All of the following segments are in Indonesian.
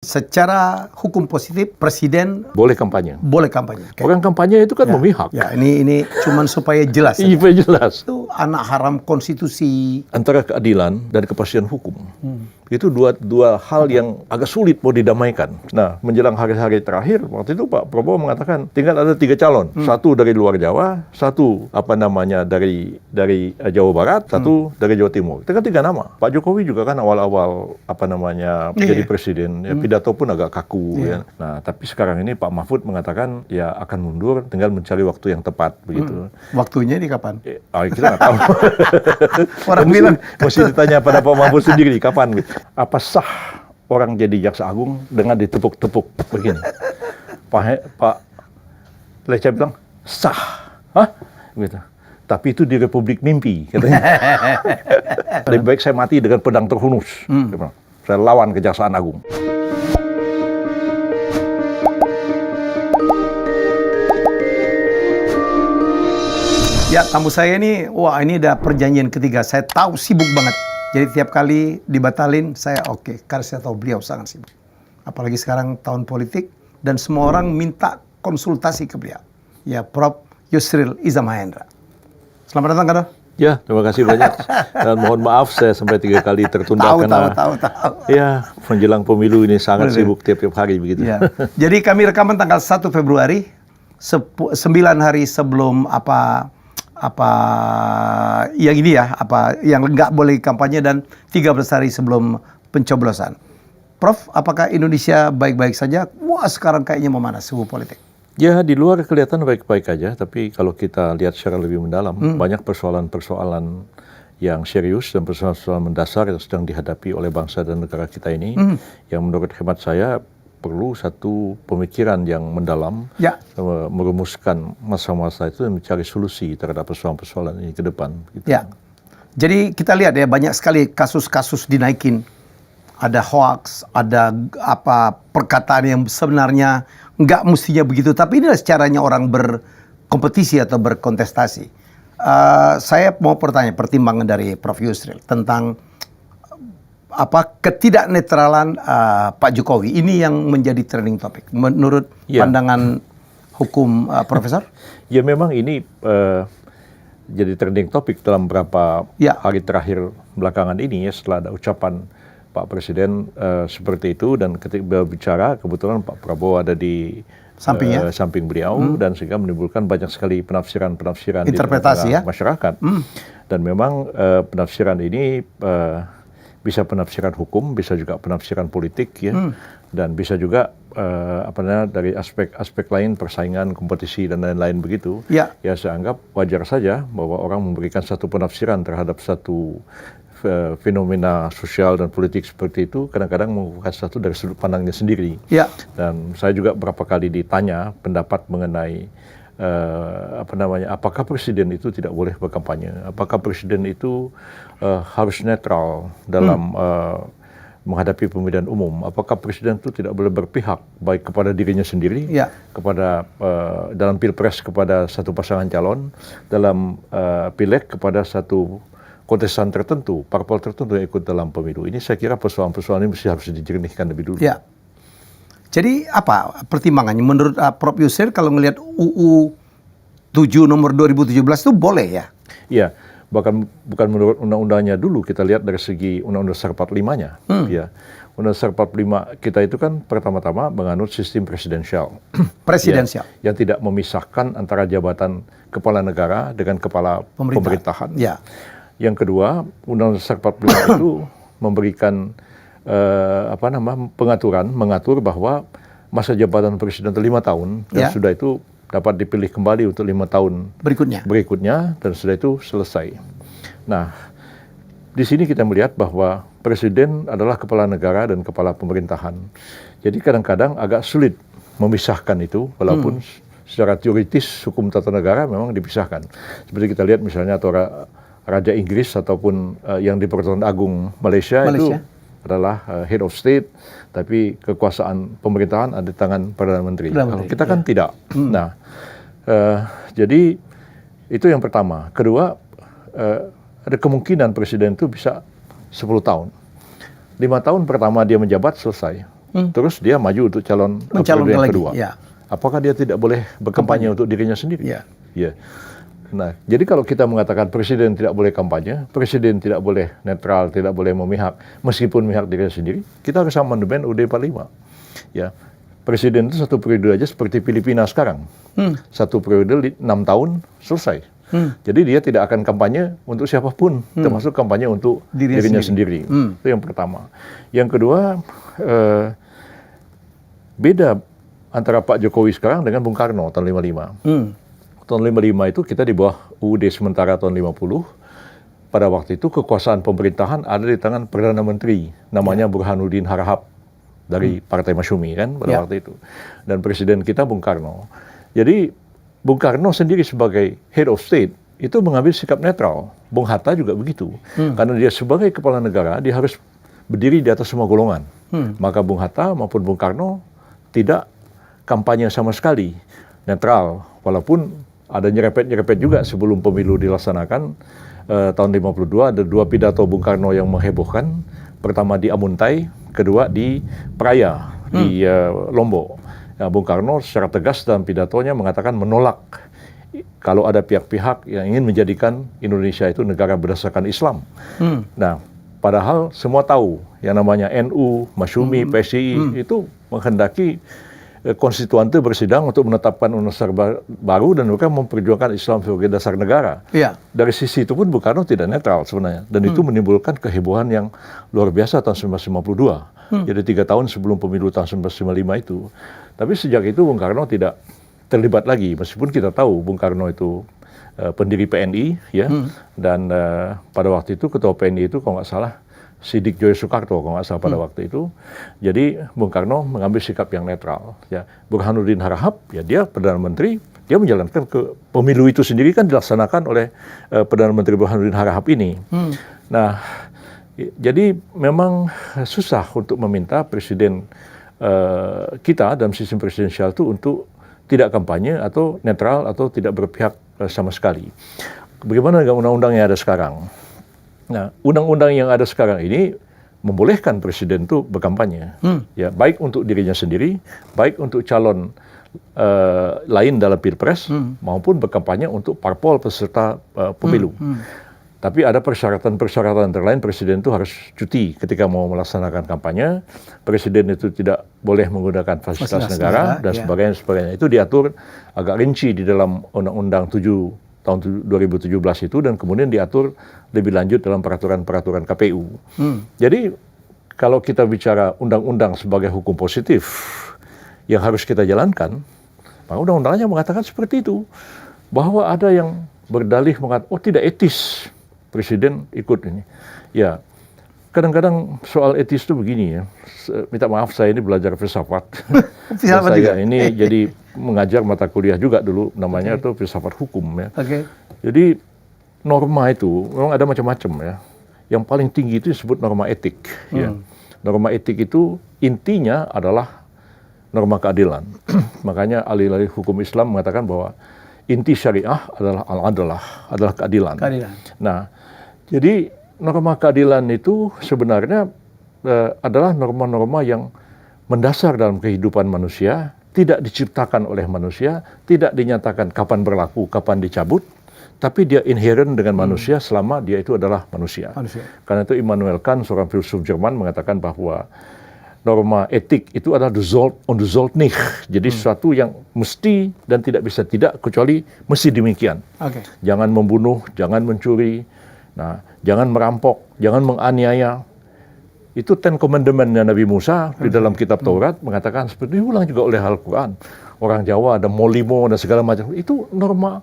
secara hukum positif presiden boleh kampanye. Kayak, Orang kampanye itu kan memihak. Ya, ini cuman supaya jelas. Iya, jelas. Itu anak haram konstitusi. Antara keadilan dan kepastian hukum. Itu dua hal yang agak sulit mau didamaikan. Nah, menjelang hari-hari terakhir, waktu itu Pak Prabowo mengatakan tinggal ada 3 calon. Satu dari luar Jawa, satu dari Jawa Barat, satu dari Jawa Timur. Itu kan 3 nama. Pak Jokowi juga kan awal-awal jadi presiden, ya, pidato pun agak kaku. Ya. Nah, tapi sekarang ini Pak Mahfud mengatakan ya akan mundur, tinggal mencari waktu yang tepat begitu. Waktunya ini kapan? Kita nggak tahu. Orang bilang mesti ditanya pada Pak Mahfud sendiri kapan gitu. Apa sah orang jadi jaksa agung dengan ditepuk-tepuk begini? Pak Lecce bilang sah, gitu. Tapi itu di Republik Mimpi, katanya. Lebih baik saya mati dengan pedang terhunus. Saya lawan Kejaksaan Agung. Ya, tamu saya ini, ini udah perjanjian ketiga. Saya tahu sibuk banget. Jadi tiap kali dibatalin, saya oke. Karena saya tahu beliau sangat sibuk. Apalagi sekarang tahun politik, dan semua orang minta konsultasi ke beliau. Ya, Prof. Yusril Iza Mahendra. Selamat datang, Kado. Ya, terima kasih banyak. Dan mohon maaf saya sampai 3 kali tertunda karena ya, menjelang pemilu ini sangat sibuk tiap-tiap hari begitu. Ya. Jadi kami rekaman tanggal 1 Februari, 9 hari sebelum yang nggak boleh kampanye dan 13 hari sebelum pencoblosan. Prof, apakah Indonesia baik-baik saja? Wah, sekarang kayaknya memanas suhu politik. Ya, di luar kelihatan baik-baik aja, tapi kalau kita lihat secara lebih mendalam, banyak persoalan-persoalan yang serius dan persoalan-persoalan mendasar yang sedang dihadapi oleh bangsa dan negara kita ini, yang menurut hemat saya perlu satu pemikiran yang mendalam, merumuskan masa-masa itu dan mencari solusi terhadap persoalan-persoalan ini ke depan. Gitu. Ya, jadi kita lihat ya banyak sekali kasus-kasus dinaikin, ada hoax, ada perkataan yang sebenarnya nggak mestinya begitu, tapi inilah caranya orang berkompetisi atau berkontestasi. Saya mau bertanya pertimbangan dari Prof. Yusril tentang ketidaknetralan Pak Jokowi ini yang menjadi trending topic menurut pandangan hukum Profesor? Ya memang ini jadi trending topic dalam beberapa hari terakhir belakangan ini ya, setelah ada ucapan Pak Presiden seperti itu, dan ketika berbicara kebetulan Pak Prabowo ada di samping beliau, dan sehingga menimbulkan banyak sekali penafsiran interpretasi di masyarakat. Dan memang penafsiran ini bisa penafsiran hukum, bisa juga penafsiran politik ya, dan bisa juga dari aspek lain persaingan, kompetisi dan lain-lain begitu. Ya, saya anggap wajar saja bahwa orang memberikan satu penafsiran terhadap satu fenomena sosial dan politik seperti itu, kadang-kadang membuka satu dari sudut pandangnya sendiri. Dan saya juga berapa kali ditanya pendapat mengenai apakah presiden itu tidak boleh berkampanye, apakah presiden itu harus netral dalam menghadapi pemilihan umum, apakah presiden itu tidak boleh berpihak baik kepada dirinya sendiri, kepada dalam pilpres kepada satu pasangan calon, dalam pileg kepada satu kontestan tertentu, parpol tertentu yang ikut dalam pemilu. Ini saya kira persoalan-persoalan ini harus dijernihkan lebih dulu. Ya. Jadi apa pertimbangannya menurut Prof. Yusril kalau melihat UU 7 nomor 2017 itu boleh ya? Iya, bukan menurut undang-undangnya dulu, kita lihat dari segi Undang-Undang Dasar 45-nya. Ya. Undang-Undang Dasar 45 kita itu kan pertama-tama menganut sistem presidensial. Presidensial. Ya, yang tidak memisahkan antara jabatan kepala negara dengan kepala pemerintahan. Ya. Yang kedua, Undang-Undang Dasar 45 itu memberikan mengatur bahwa masa jabatan presiden itu 5 tahun, dan sudah itu dapat dipilih kembali untuk 5 tahun berikutnya, dan sudah itu selesai. Nah, di sini kita melihat bahwa presiden adalah kepala negara dan kepala pemerintahan. Jadi kadang-kadang agak sulit memisahkan itu, walaupun secara teoritis hukum tata negara memang dipisahkan. Seperti kita lihat misalnya Raja Inggris ataupun yang di Pertuan Agung Malaysia itu adalah head of state, tapi kekuasaan pemerintahan ada di tangan Perdana Menteri. Kalau kita kan tidak. Nah, jadi itu yang pertama. Kedua, ada kemungkinan presiden itu bisa 10 tahun. 5 tahun pertama dia menjabat selesai. terus dia maju untuk calon mencalonkan yang lagi. kedua. Ya. Apakah dia tidak boleh berkampanye untuk dirinya sendiri? Ya. Ya. Nah, jadi kalau kita mengatakan presiden tidak boleh kampanye, presiden tidak boleh netral, tidak boleh memihak, meskipun memihak dirinya sendiri, kita harus amandemen UUD 45. Ya. Presiden itu 1 periode aja seperti Filipina sekarang. 1 periode 6 tahun selesai. Jadi dia tidak akan kampanye untuk siapapun, termasuk kampanye untuk dirinya sendiri. Itu yang pertama. Yang kedua, beda antara Pak Jokowi sekarang dengan Bung Karno tahun 55. Tahun 55 itu kita di bawah UUD sementara tahun 50. Pada waktu itu kekuasaan pemerintahan ada di tangan Perdana Menteri, namanya Burhanuddin Harahap dari Partai Masyumi kan pada waktu itu. Dan presiden kita Bung Karno. Jadi Bung Karno sendiri sebagai head of state itu mengambil sikap netral. Bung Hatta juga begitu. Karena dia sebagai kepala negara, dia harus berdiri di atas semua golongan. Maka Bung Hatta maupun Bung Karno tidak kampanye sama sekali. Netral. Walaupun ada nyerepet-nyerepet juga sebelum pemilu dilaksanakan. Tahun 52 ada 2 pidato Bung Karno yang menghebohkan. Pertama di Amuntai, kedua di Praia, di Lombok. Ya, Bung Karno secara tegas dalam pidatonya mengatakan menolak kalau ada pihak-pihak yang ingin menjadikan Indonesia itu negara berdasarkan Islam. Nah, padahal semua tahu yang namanya NU, Masyumi, PSI itu menghendaki konstituante bersidang untuk menetapkan undang-undang baru dan mereka memperjuangkan Islam sebagai dasar negara. Ya. Dari sisi itu pun Bung Karno tidak netral sebenarnya. Dan itu menimbulkan kehebohan yang luar biasa tahun 1952. Jadi 3 tahun sebelum pemilu tahun 1955 itu. Tapi sejak itu Bung Karno tidak terlibat lagi. Meskipun kita tahu Bung Karno itu pendiri PNI, ya. Dan pada waktu itu ketua PNI itu kalau nggak salah Sidik Joyo Soekarto kalau nggak salah pada waktu itu. Jadi Bung Karno mengambil sikap yang netral. Ya, Burhanuddin Harahap, ya dia Perdana Menteri, dia menjalankan ke pemilu itu sendiri kan dilaksanakan oleh Perdana Menteri Burhanuddin Harahap ini. Nah, jadi memang susah untuk meminta presiden kita dalam sistem presidensial itu untuk tidak kampanye atau netral atau tidak berpihak sama sekali. Bagaimana dengan undang-undang yang ada sekarang? Nah, undang-undang yang ada sekarang ini membolehkan presiden itu berkampanye, ya baik untuk dirinya sendiri, baik untuk calon lain dalam pilpres, maupun berkampanye untuk parpol peserta pemilu. Tapi ada persyaratan-persyaratan terlain. Presiden itu harus cuti ketika mau melaksanakan kampanye. Presiden itu tidak boleh menggunakan fasilitas negara dan sebagainya. Itu diatur agak rinci di dalam Undang-Undang 7 tahun 2017 itu dan kemudian diatur lebih lanjut dalam peraturan-peraturan KPU. Jadi kalau kita bicara undang-undang sebagai hukum positif yang harus kita jalankan, maka undang-undangnya mengatakan seperti itu. Bahwa ada yang berdalih mengatakan, oh tidak etis presiden ikut ini. Ya, kadang-kadang soal etis itu begini ya. Minta maaf saya ini belajar filsafat. Saya ini jadi mengajar mata kuliah juga dulu namanya itu filsafat hukum ya. Jadi norma itu memang ada macam-macam ya. Yang paling tinggi itu disebut norma etik ya. Norma etik itu intinya adalah norma keadilan. Makanya ahli-ahli hukum Islam mengatakan bahwa inti syariah adalah al-adalah, adalah keadilan. Nah, jadi norma keadilan itu sebenarnya adalah norma-norma yang mendasar dalam kehidupan manusia, tidak diciptakan oleh manusia, tidak dinyatakan kapan berlaku, kapan dicabut, tapi dia inherent dengan manusia selama dia itu adalah manusia. Karena itu Immanuel Kant, seorang filsuf Jerman, mengatakan bahwa norma etik itu adalah on the Zolt nicht. Jadi sesuatu yang mesti dan tidak bisa tidak, kecuali mesti demikian. Jangan membunuh, jangan mencuri, nah, jangan merampok, jangan menganiaya. Itu Ten Commandment-nya Nabi Musa di dalam kitab Taurat mengatakan seperti diulang juga oleh Al-Quran. Orang Jawa ada molimo dan segala macam. Itu norma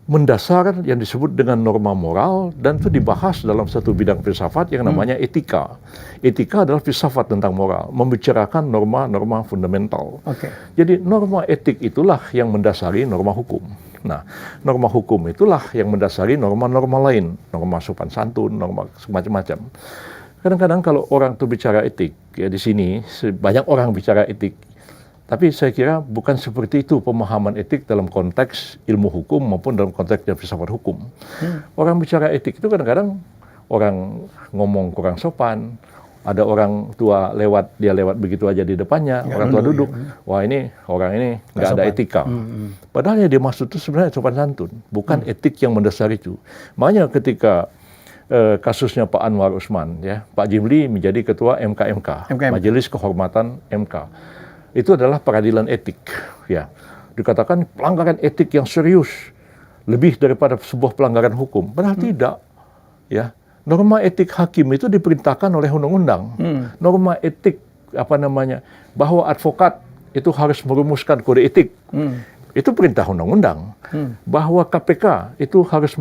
mendasar yang disebut dengan norma moral dan itu dibahas dalam satu bidang filsafat yang namanya etika. Etika adalah filsafat tentang moral, membicarakan norma-norma fundamental. Jadi norma etik itulah yang mendasari norma hukum. Nah, norma hukum itulah yang mendasari norma-norma lain, norma sopan santun, norma semacam-macam. Kadang-kadang kalau orang tuh bicara etik, ya di sini banyak orang bicara etik, tapi saya kira bukan seperti itu pemahaman etik dalam konteks ilmu hukum maupun dalam konteks filsafat hukum. Orang bicara etik itu kadang-kadang orang ngomong kurang sopan, ada orang tua lewat, dia lewat begitu aja di depannya, orang tua duduk, wah ini orang ini nggak ada etika. Padahal yang dimaksud itu sebenarnya sopan santun, bukan etik yang mendasar itu. Makanya ketika kasusnya Pak Anwar Usman, ya, Pak Jimli menjadi ketua MKMK, Majelis Kehormatan MK, itu adalah peradilan etik, ya. Dikatakan pelanggaran etik yang serius, lebih daripada sebuah pelanggaran hukum. Padahal tidak, ya. Norma etik hakim itu diperintahkan oleh undang-undang. Norma etik bahwa advokat itu harus merumuskan kode etik. Itu perintah undang-undang. Bahwa KPK itu harus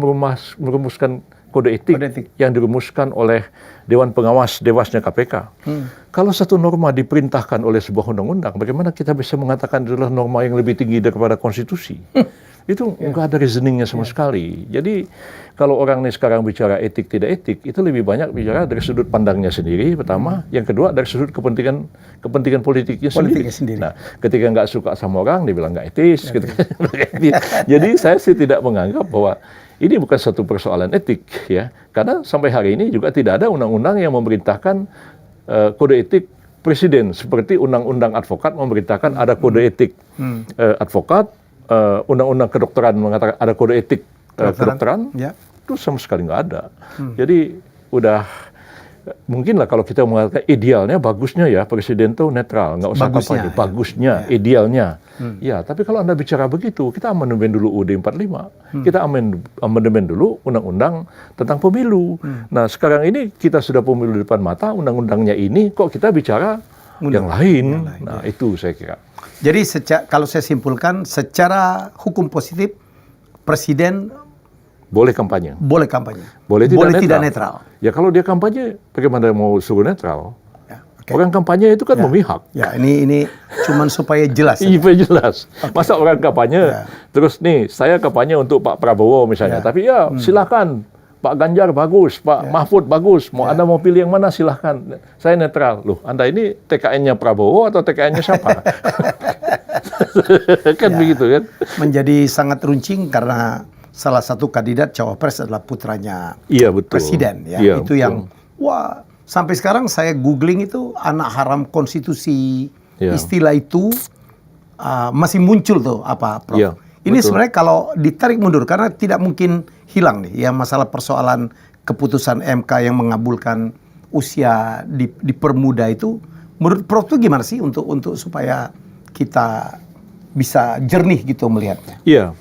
merumuskan kode etik yang dirumuskan oleh Dewan Pengawas Dewasnya KPK. Kalau satu norma diperintahkan oleh sebuah undang-undang, bagaimana kita bisa mengatakan adalah norma yang lebih tinggi daripada konstitusi? Itu enggak ada reasoningnya sama sekali. Jadi kalau orang ini sekarang bicara etik tidak etik, itu lebih banyak bicara dari sudut pandangnya sendiri pertama, yang kedua dari sudut kepentingan politiknya sendiri. Nah, ketika nggak suka sama orang, dia bilang nggak etis. Jadi saya sih tidak menganggap bahwa ini bukan satu persoalan etik, ya, karena sampai hari ini juga tidak ada undang-undang yang memerintahkan kode etik presiden, seperti undang-undang advokat memerintahkan ada kode etik advokat. Undang-undang kedokteran mengatakan ada kode etik kedokteran, itu sama sekali nggak ada. Jadi udah mungkinlah kalau kita mengatakan idealnya, bagusnya ya presiden tuh netral, nggak usah kampanye, bagusnya, idealnya. Ya, tapi kalau Anda bicara begitu, kita amandemen dulu UUD 45, kita amandemen dulu undang-undang tentang pemilu. Nah, sekarang ini kita sudah pemilu di depan mata, undang-undangnya ini kok kita bicara yang lain. Nah, itu saya kira. Jadi kalau saya simpulkan, secara hukum positif, presiden boleh kampanye. Boleh kampanye. Boleh tidak netral. Ya kalau dia kampanye, bagaimana mau suruh netral? Ya, Orang kampanye itu kan memihak. Ya, ini cuman supaya jelas. Supaya jelas. Masa orang kampanye, terus nih saya kampanye untuk Pak Prabowo misalnya, tapi ya silakan. Pak Ganjar bagus, Pak Mahfud bagus, Anda mau pilih yang mana silahkan, saya netral. Loh, Anda ini TKN-nya Prabowo atau TKN-nya siapa? Kan begitu kan? Menjadi sangat runcing karena salah satu kandidat cawapres adalah putranya presiden. Ya. Itu yang, wah, sampai sekarang saya googling itu anak haram konstitusi, istilah itu masih muncul tuh, Prof? Ini sebenarnya kalau ditarik mundur, karena tidak mungkin hilang nih, yang masalah persoalan keputusan MK yang mengabulkan usia dipermudah itu, menurut Prof itu gimana sih untuk supaya kita bisa jernih gitu melihatnya? Iya,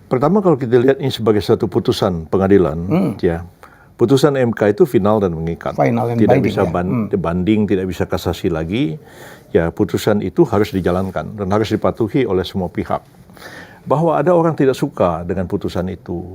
pertama kalau kita lihat ini sebagai satu putusan pengadilan, ya, putusan MK itu final dan mengikat, tidak bisa banding, tidak bisa kasasi lagi. Ya, putusan itu harus dijalankan dan harus dipatuhi oleh semua pihak. Bahwa ada orang tidak suka dengan putusan itu,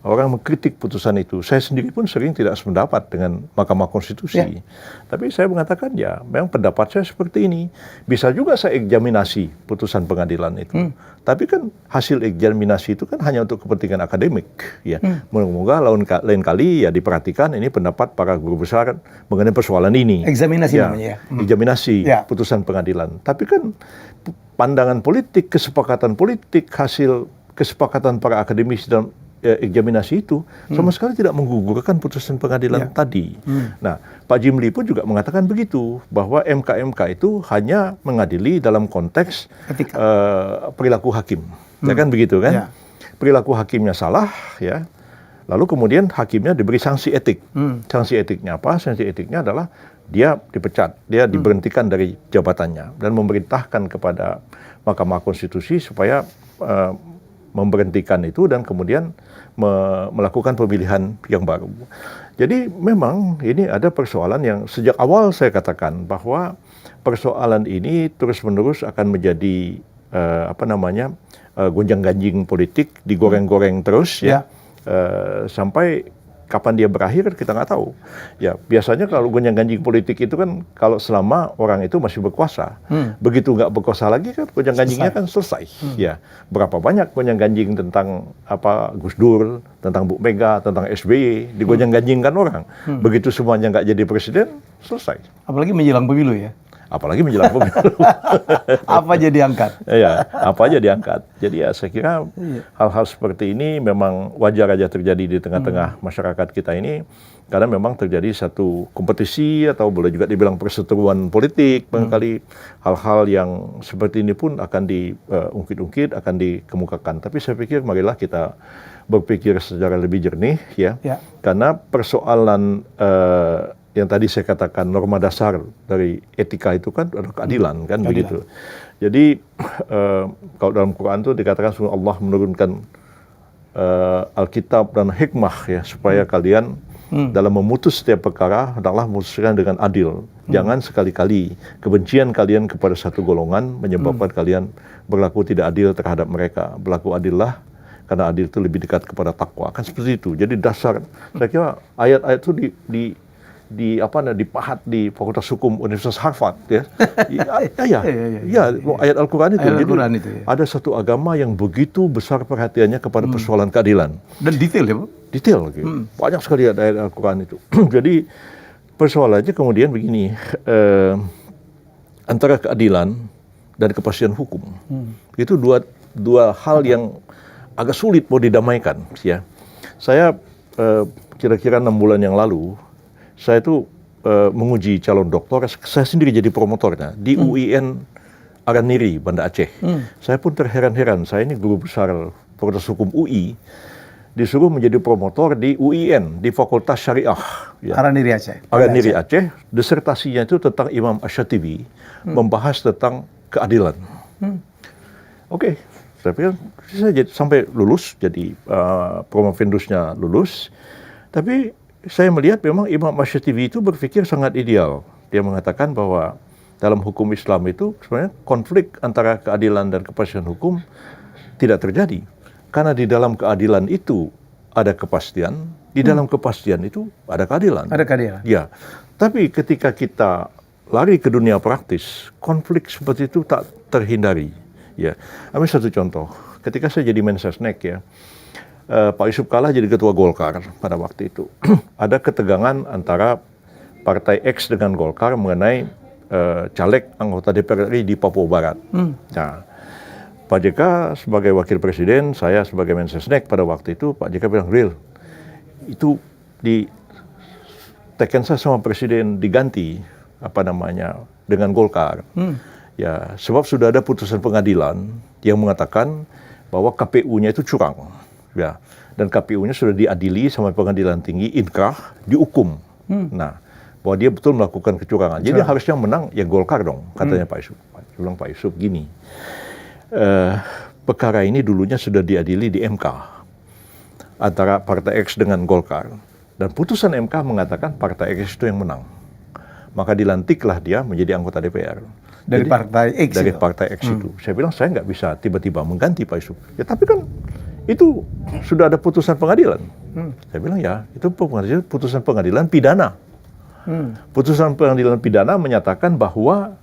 orang mengkritik putusan itu. Saya sendiri pun sering tidak sependapat dengan Mahkamah Konstitusi. Tapi saya mengatakan ya, memang pendapat saya seperti ini. Bisa juga saya eksaminasi putusan pengadilan itu. Tapi kan hasil eksaminasi itu kan hanya untuk kepentingan akademik. Ya, moga-moga lain kali ya diperhatikan ini pendapat para guru besar mengenai persoalan ini. Eksaminasi namanya ya. Eksaminasi putusan pengadilan. Tapi kan pandangan politik, kesepakatan politik, hasil kesepakatan para akademisi dalam eksaminasi itu sama sekali tidak menggugurkan putusan pengadilan tadi. Nah, Pak Jimli pun juga mengatakan begitu, bahwa MK itu hanya mengadili dalam konteks perilaku hakim. Ya kan begitu kan? Perilaku hakimnya salah, ya. Lalu kemudian hakimnya diberi sanksi etik. Sanksi etiknya apa? Sanksi etiknya adalah dia dipecat, dia diberhentikan dari jabatannya dan memerintahkan kepada Mahkamah Konstitusi supaya memberhentikan itu dan kemudian melakukan pemilihan yang baru. Jadi memang ini ada persoalan yang sejak awal saya katakan bahwa persoalan ini terus-menerus akan menjadi gonjang-ganjing politik, digoreng-goreng terus sampai kapan dia berakhir kita nggak tahu. Ya, biasanya kalau gonjang-ganjing politik itu kan kalau selama orang itu masih berkuasa. Begitu nggak berkuasa lagi kan gonjang-ganjingnya kan selesai. Ya, berapa banyak gonjang-ganjing tentang Gus Dur, tentang Bu Mega, tentang SBY, digonjang-ganjingkan orang. Begitu semuanya nggak jadi presiden, selesai. Apalagi menjelang pemilu ya. apalagi menjelang pemilu. Apa aja diangkat? Ya, apa aja diangkat. Jadi ya saya kira hal-hal seperti ini memang wajar aja terjadi di tengah-tengah masyarakat kita ini, karena memang terjadi satu kompetisi atau boleh juga dibilang perseteruan politik. Barangkali hal-hal yang seperti ini pun akan diungkit-ungkit, akan dikemukakan. Tapi saya pikir marilah kita berpikir secara lebih jernih ya. Karena persoalan yang tadi saya katakan norma dasar dari etika itu kan adalah keadilan kan begitu. Jadi kalau dalam Quran itu dikatakan Allah menurunkan Alkitab dan hikmah ya supaya kalian dalam memutus setiap perkara hendaklah memutuskan dengan adil. Jangan sekali-kali kebencian kalian kepada satu golongan menyebabkan kalian berlaku tidak adil terhadap mereka. Berlaku adillah karena adil itu lebih dekat kepada takwa. Kan seperti itu. Jadi dasar saya kira ayat-ayat itu dipahat di Fakultas Hukum Universitas Harvard ya. Ayat Al-Quran itu. Jadi ada satu agama yang begitu besar perhatiannya kepada persoalan keadilan. Dan detail ya, Bu? Detail gitu. Banyak sekali ayat Al-Quran itu. Jadi persoalannya kemudian begini, antara keadilan dan kepastian hukum. Itu dua hal yang agak sulit mau didamaikan ya. Saya kira-kira 6 bulan yang lalu saya itu menguji calon doktor, saya sendiri jadi promotornya di UIN Araniri, Banda Aceh. Saya pun terheran-heran, saya ini guru besar Fakultas Hukum UI, disuruh menjadi promotor di UIN, di Fakultas Syariah. Ya. Araniri Aceh. Araniri Aceh, disertasinya itu tentang Imam Ash-Shatibi, membahas tentang keadilan. Oke, saya pikir saya sampai lulus, jadi promovendusnya lulus, tapi saya melihat memang Imam Ash-Shatibi itu berpikir sangat ideal. Dia mengatakan bahwa dalam hukum Islam itu sebenarnya konflik antara keadilan dan kepastian hukum tidak terjadi. Karena di dalam keadilan itu ada kepastian, di dalam kepastian itu ada keadilan. Ada keadilan. Ya. Tapi ketika kita lari ke dunia praktis, konflik seperti itu tak terhindari. Ya. Ambil satu contoh. Ketika saya jadi Mensesnek ya, Pak Yusuf Kalla jadi ketua Golkar pada waktu itu. Ada ketegangan antara Partai X dengan Golkar mengenai caleg anggota DPR RI di Papua Barat. Nah, Pak JK sebagai wakil presiden, saya sebagai Mensesnek pada waktu itu, Pak JK bilang, "Real, itu di Tekensa sama presiden diganti dengan Golkar." Ya, sebab sudah ada putusan pengadilan yang mengatakan bahwa KPU-nya itu curang. Ya, dan KPU-nya sudah diadili sama pengadilan tinggi, inkrah, dihukum. Nah, bahwa dia betul melakukan kecurangan. Jadi harusnya menang ya Golkar dong, katanya Pak Yusuf. Saya bilang, Pak Yusuf gini, perkara ini dulunya sudah diadili di MK antara Partai X dengan Golkar. Dan putusan MK mengatakan Partai X itu yang menang. Maka dilantiklah dia menjadi anggota DPR. Dari Partai X dari Partai X itu. Saya bilang, saya nggak bisa tiba-tiba mengganti Pak Yusuf. Ya tapi kan itu sudah ada putusan pengadilan. Saya bilang ya, itu putusan pengadilan pidana. Putusan pengadilan pidana menyatakan bahwa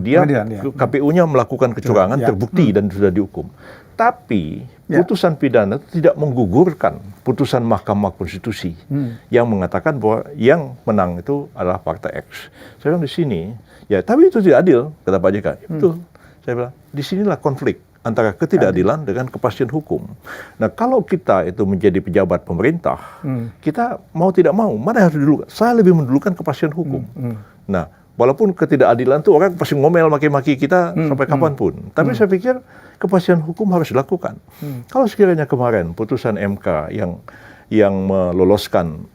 dia KPU-nya melakukan kecurangan terbukti dan sudah dihukum. Tapi putusan pidana tidak menggugurkan putusan Mahkamah Konstitusi yang mengatakan bahwa yang menang itu adalah Partai X. Saya bilang di sini, ya tapi itu tidak adil, kata Pak JK. Betul. Saya bilang, disinilah konflik antara ketidakadilan dengan kepastian hukum. Nah, kalau kita itu menjadi pejabat pemerintah, kita mau tidak mau, mana yang harus didulukan? Saya lebih mendulukan kepastian hukum. Nah, walaupun ketidakadilan itu orang pasti ngomel, maki-maki kita sampai kapanpun. Tapi saya pikir kepastian hukum harus dilakukan. Kalau sekiranya kemarin putusan MK yang meloloskan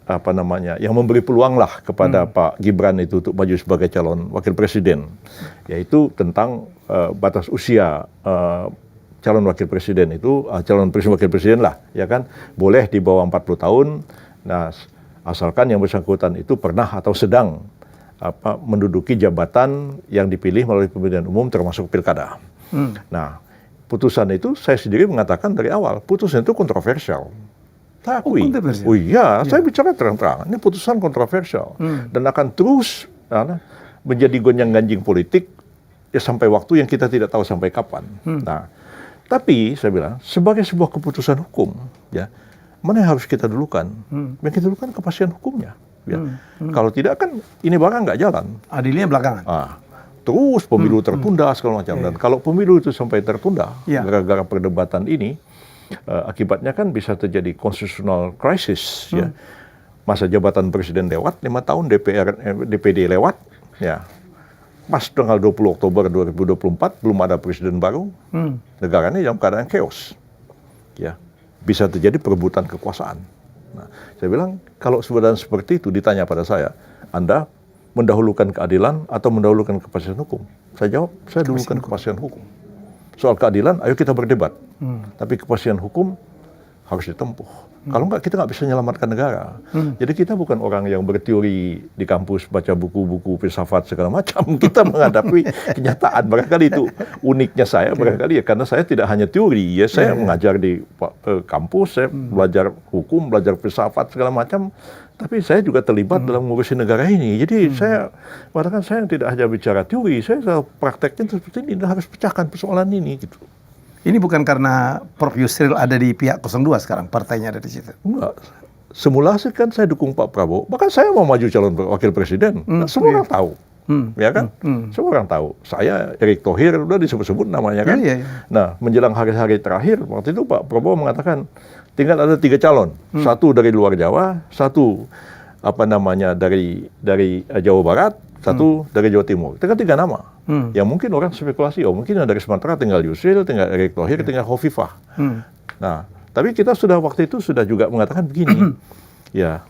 yang memberi peluang lah kepada Pak Gibran itu untuk maju sebagai calon wakil presiden, yaitu tentang batas usia calon wakil presiden itu, calon wakil presiden lah, ya kan, boleh di bawah 40 tahun. Nah, asalkan yang bersangkutan itu pernah atau sedang menduduki jabatan yang dipilih melalui pemilihan umum termasuk pilkada. Nah, putusan itu saya sendiri mengatakan dari awal, putusan itu kontroversial. Saya akui. Oh iya, saya bicara terang-terangan. Ini putusan kontroversial dan akan terus menjadi gonjang-ganjing politik ya sampai waktu yang kita tidak tahu sampai kapan. Nah, tapi saya bilang sebagai sebuah keputusan hukum, ya mana yang harus kita dulukan? Yang kita dulukan kepastian hukumnya. Ya. Kalau tidak kan ini barang nggak jalan. Adilnya belakangan. Terus pemilu tertunda segala macam. Dan kalau pemilu itu sampai tertunda gara-gara perdebatan ini, akibatnya kan bisa terjadi constitutional crisis. Ya. Masa jabatan presiden lewat 5 tahun, DPD lewat, ya. Pas tanggal 20 Oktober 2024 belum ada presiden baru, negaranya dalam keadaan chaos. Ya, bisa terjadi perebutan kekuasaan. Nah, saya bilang kalau keadaan seperti itu ditanya pada saya, Anda mendahulukan keadilan atau mendahulukan kepastian hukum? Saya jawab, saya dahulukan kepastian hukum. Soal keadilan, ayo kita berdebat. Tapi kepastian hukum harus ditempuh. Kalau enggak, kita nggak bisa menyelamatkan negara. Jadi kita bukan orang yang berteori di kampus, baca buku-buku filsafat segala macam. Kita menghadapi kenyataan. Barangkali itu uniknya saya, barangkali ya, karena saya tidak hanya teori. Ya, saya mengajar di kampus, saya belajar hukum, belajar filsafat segala macam. Tapi saya juga terlibat dalam ngurusin negara ini. Jadi saya, bahkan saya tidak hanya bicara teori, saya prakteknya seperti ini, harus pecahkan persoalan ini gitu. Ini bukan karena Prof. Yusril ada di pihak 02 sekarang, partainya ada di situ. Enggak. Semula sih kan saya dukung Pak Prabowo, bahkan saya mau maju calon wakil presiden. Semua orang tahu, ya kan? Semua orang tahu. Saya Erick Thohir udah disebut-sebut namanya kan. Nah, menjelang hari-hari terakhir waktu itu Pak Prabowo mengatakan tinggal ada 3 calon, satu dari luar Jawa, satu dari Jawa Barat, satu dari Jawa Timur. Itu kan 3 nama. Yang mungkin orang spekulasi, mungkin dari Sumatera tinggal Yusril, tinggal Erick Thohir, tinggal Hovifah. Nah, tapi kita sudah waktu itu sudah juga mengatakan begini, ya,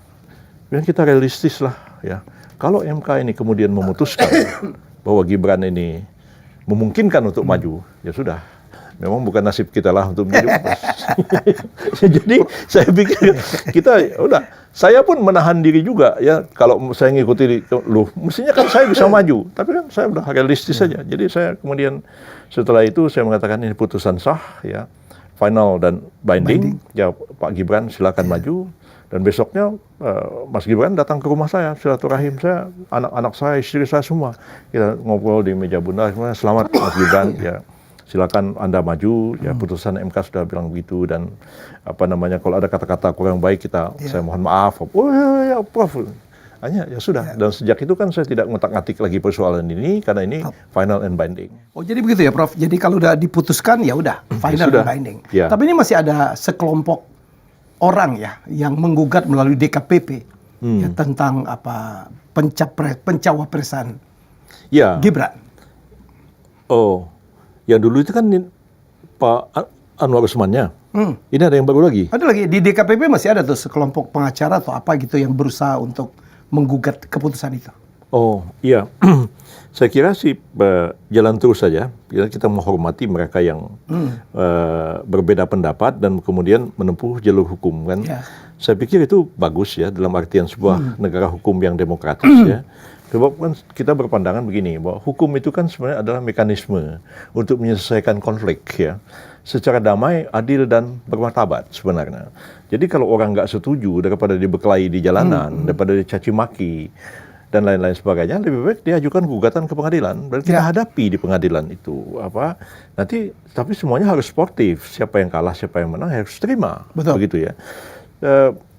kita realistis lah, ya. Kalau MK ini kemudian memutuskan bahwa Gibran ini memungkinkan untuk maju, ya sudah. Memang bukan nasib kita lah untuk menjadi wapres. Jadi saya pikir kita udah, saya pun menahan diri juga ya kalau saya ngikuti loh, mestinya kan saya bisa maju, tapi kan saya udah realistis saja. Jadi saya kemudian setelah itu saya mengatakan ini putusan sah ya, final dan binding. Ya Pak Gibran silakan maju. Dan besoknya Mas Gibran datang ke rumah saya, silaturahim saya, anak-anak saya, istri saya semua. Kita ngobrol di meja bunda, selamat Mas Gibran ya. Silakan Anda maju, ya putusan MK sudah bilang begitu, dan kalau ada kata-kata kurang baik saya mohon maaf. Oh ya Prof, hanya ya sudah. Dan sejak itu kan saya tidak ngotak-ngatik lagi persoalan ini karena ini final and binding. Oh jadi begitu ya Prof. Jadi kalau udah diputuskan ya udah final and binding. Ya. Tapi ini masih ada sekelompok orang ya yang menggugat melalui DKPP ya, tentang pencawapresan Gibran. Oh. Yang dulu itu kan Pak Anwar Usman-nya. Ini ada yang baru lagi? Ada lagi. Di DKPP masih ada tuh sekelompok pengacara atau apa gitu yang berusaha untuk menggugat keputusan itu. Oh iya. Saya kira sih jalan terus saja. Kita menghormati mereka yang berbeda pendapat dan kemudian menempuh jalur hukum kan. Yeah. Saya pikir itu bagus ya dalam artian sebuah negara hukum yang demokratis ya. Sebab kan kita berpandangan begini, bahwa hukum itu kan sebenarnya adalah mekanisme untuk menyelesaikan konflik ya, secara damai, adil dan bermartabat sebenarnya. Jadi kalau orang nggak setuju daripada dibekelahi di jalanan, daripada dicaci maki dan lain-lain sebagainya, lebih baik diajukan gugatan ke pengadilan dan kita hadapi di pengadilan itu nanti. Tapi semuanya harus sportif, siapa yang kalah, siapa yang menang harus terima. Betul. Begitu ya.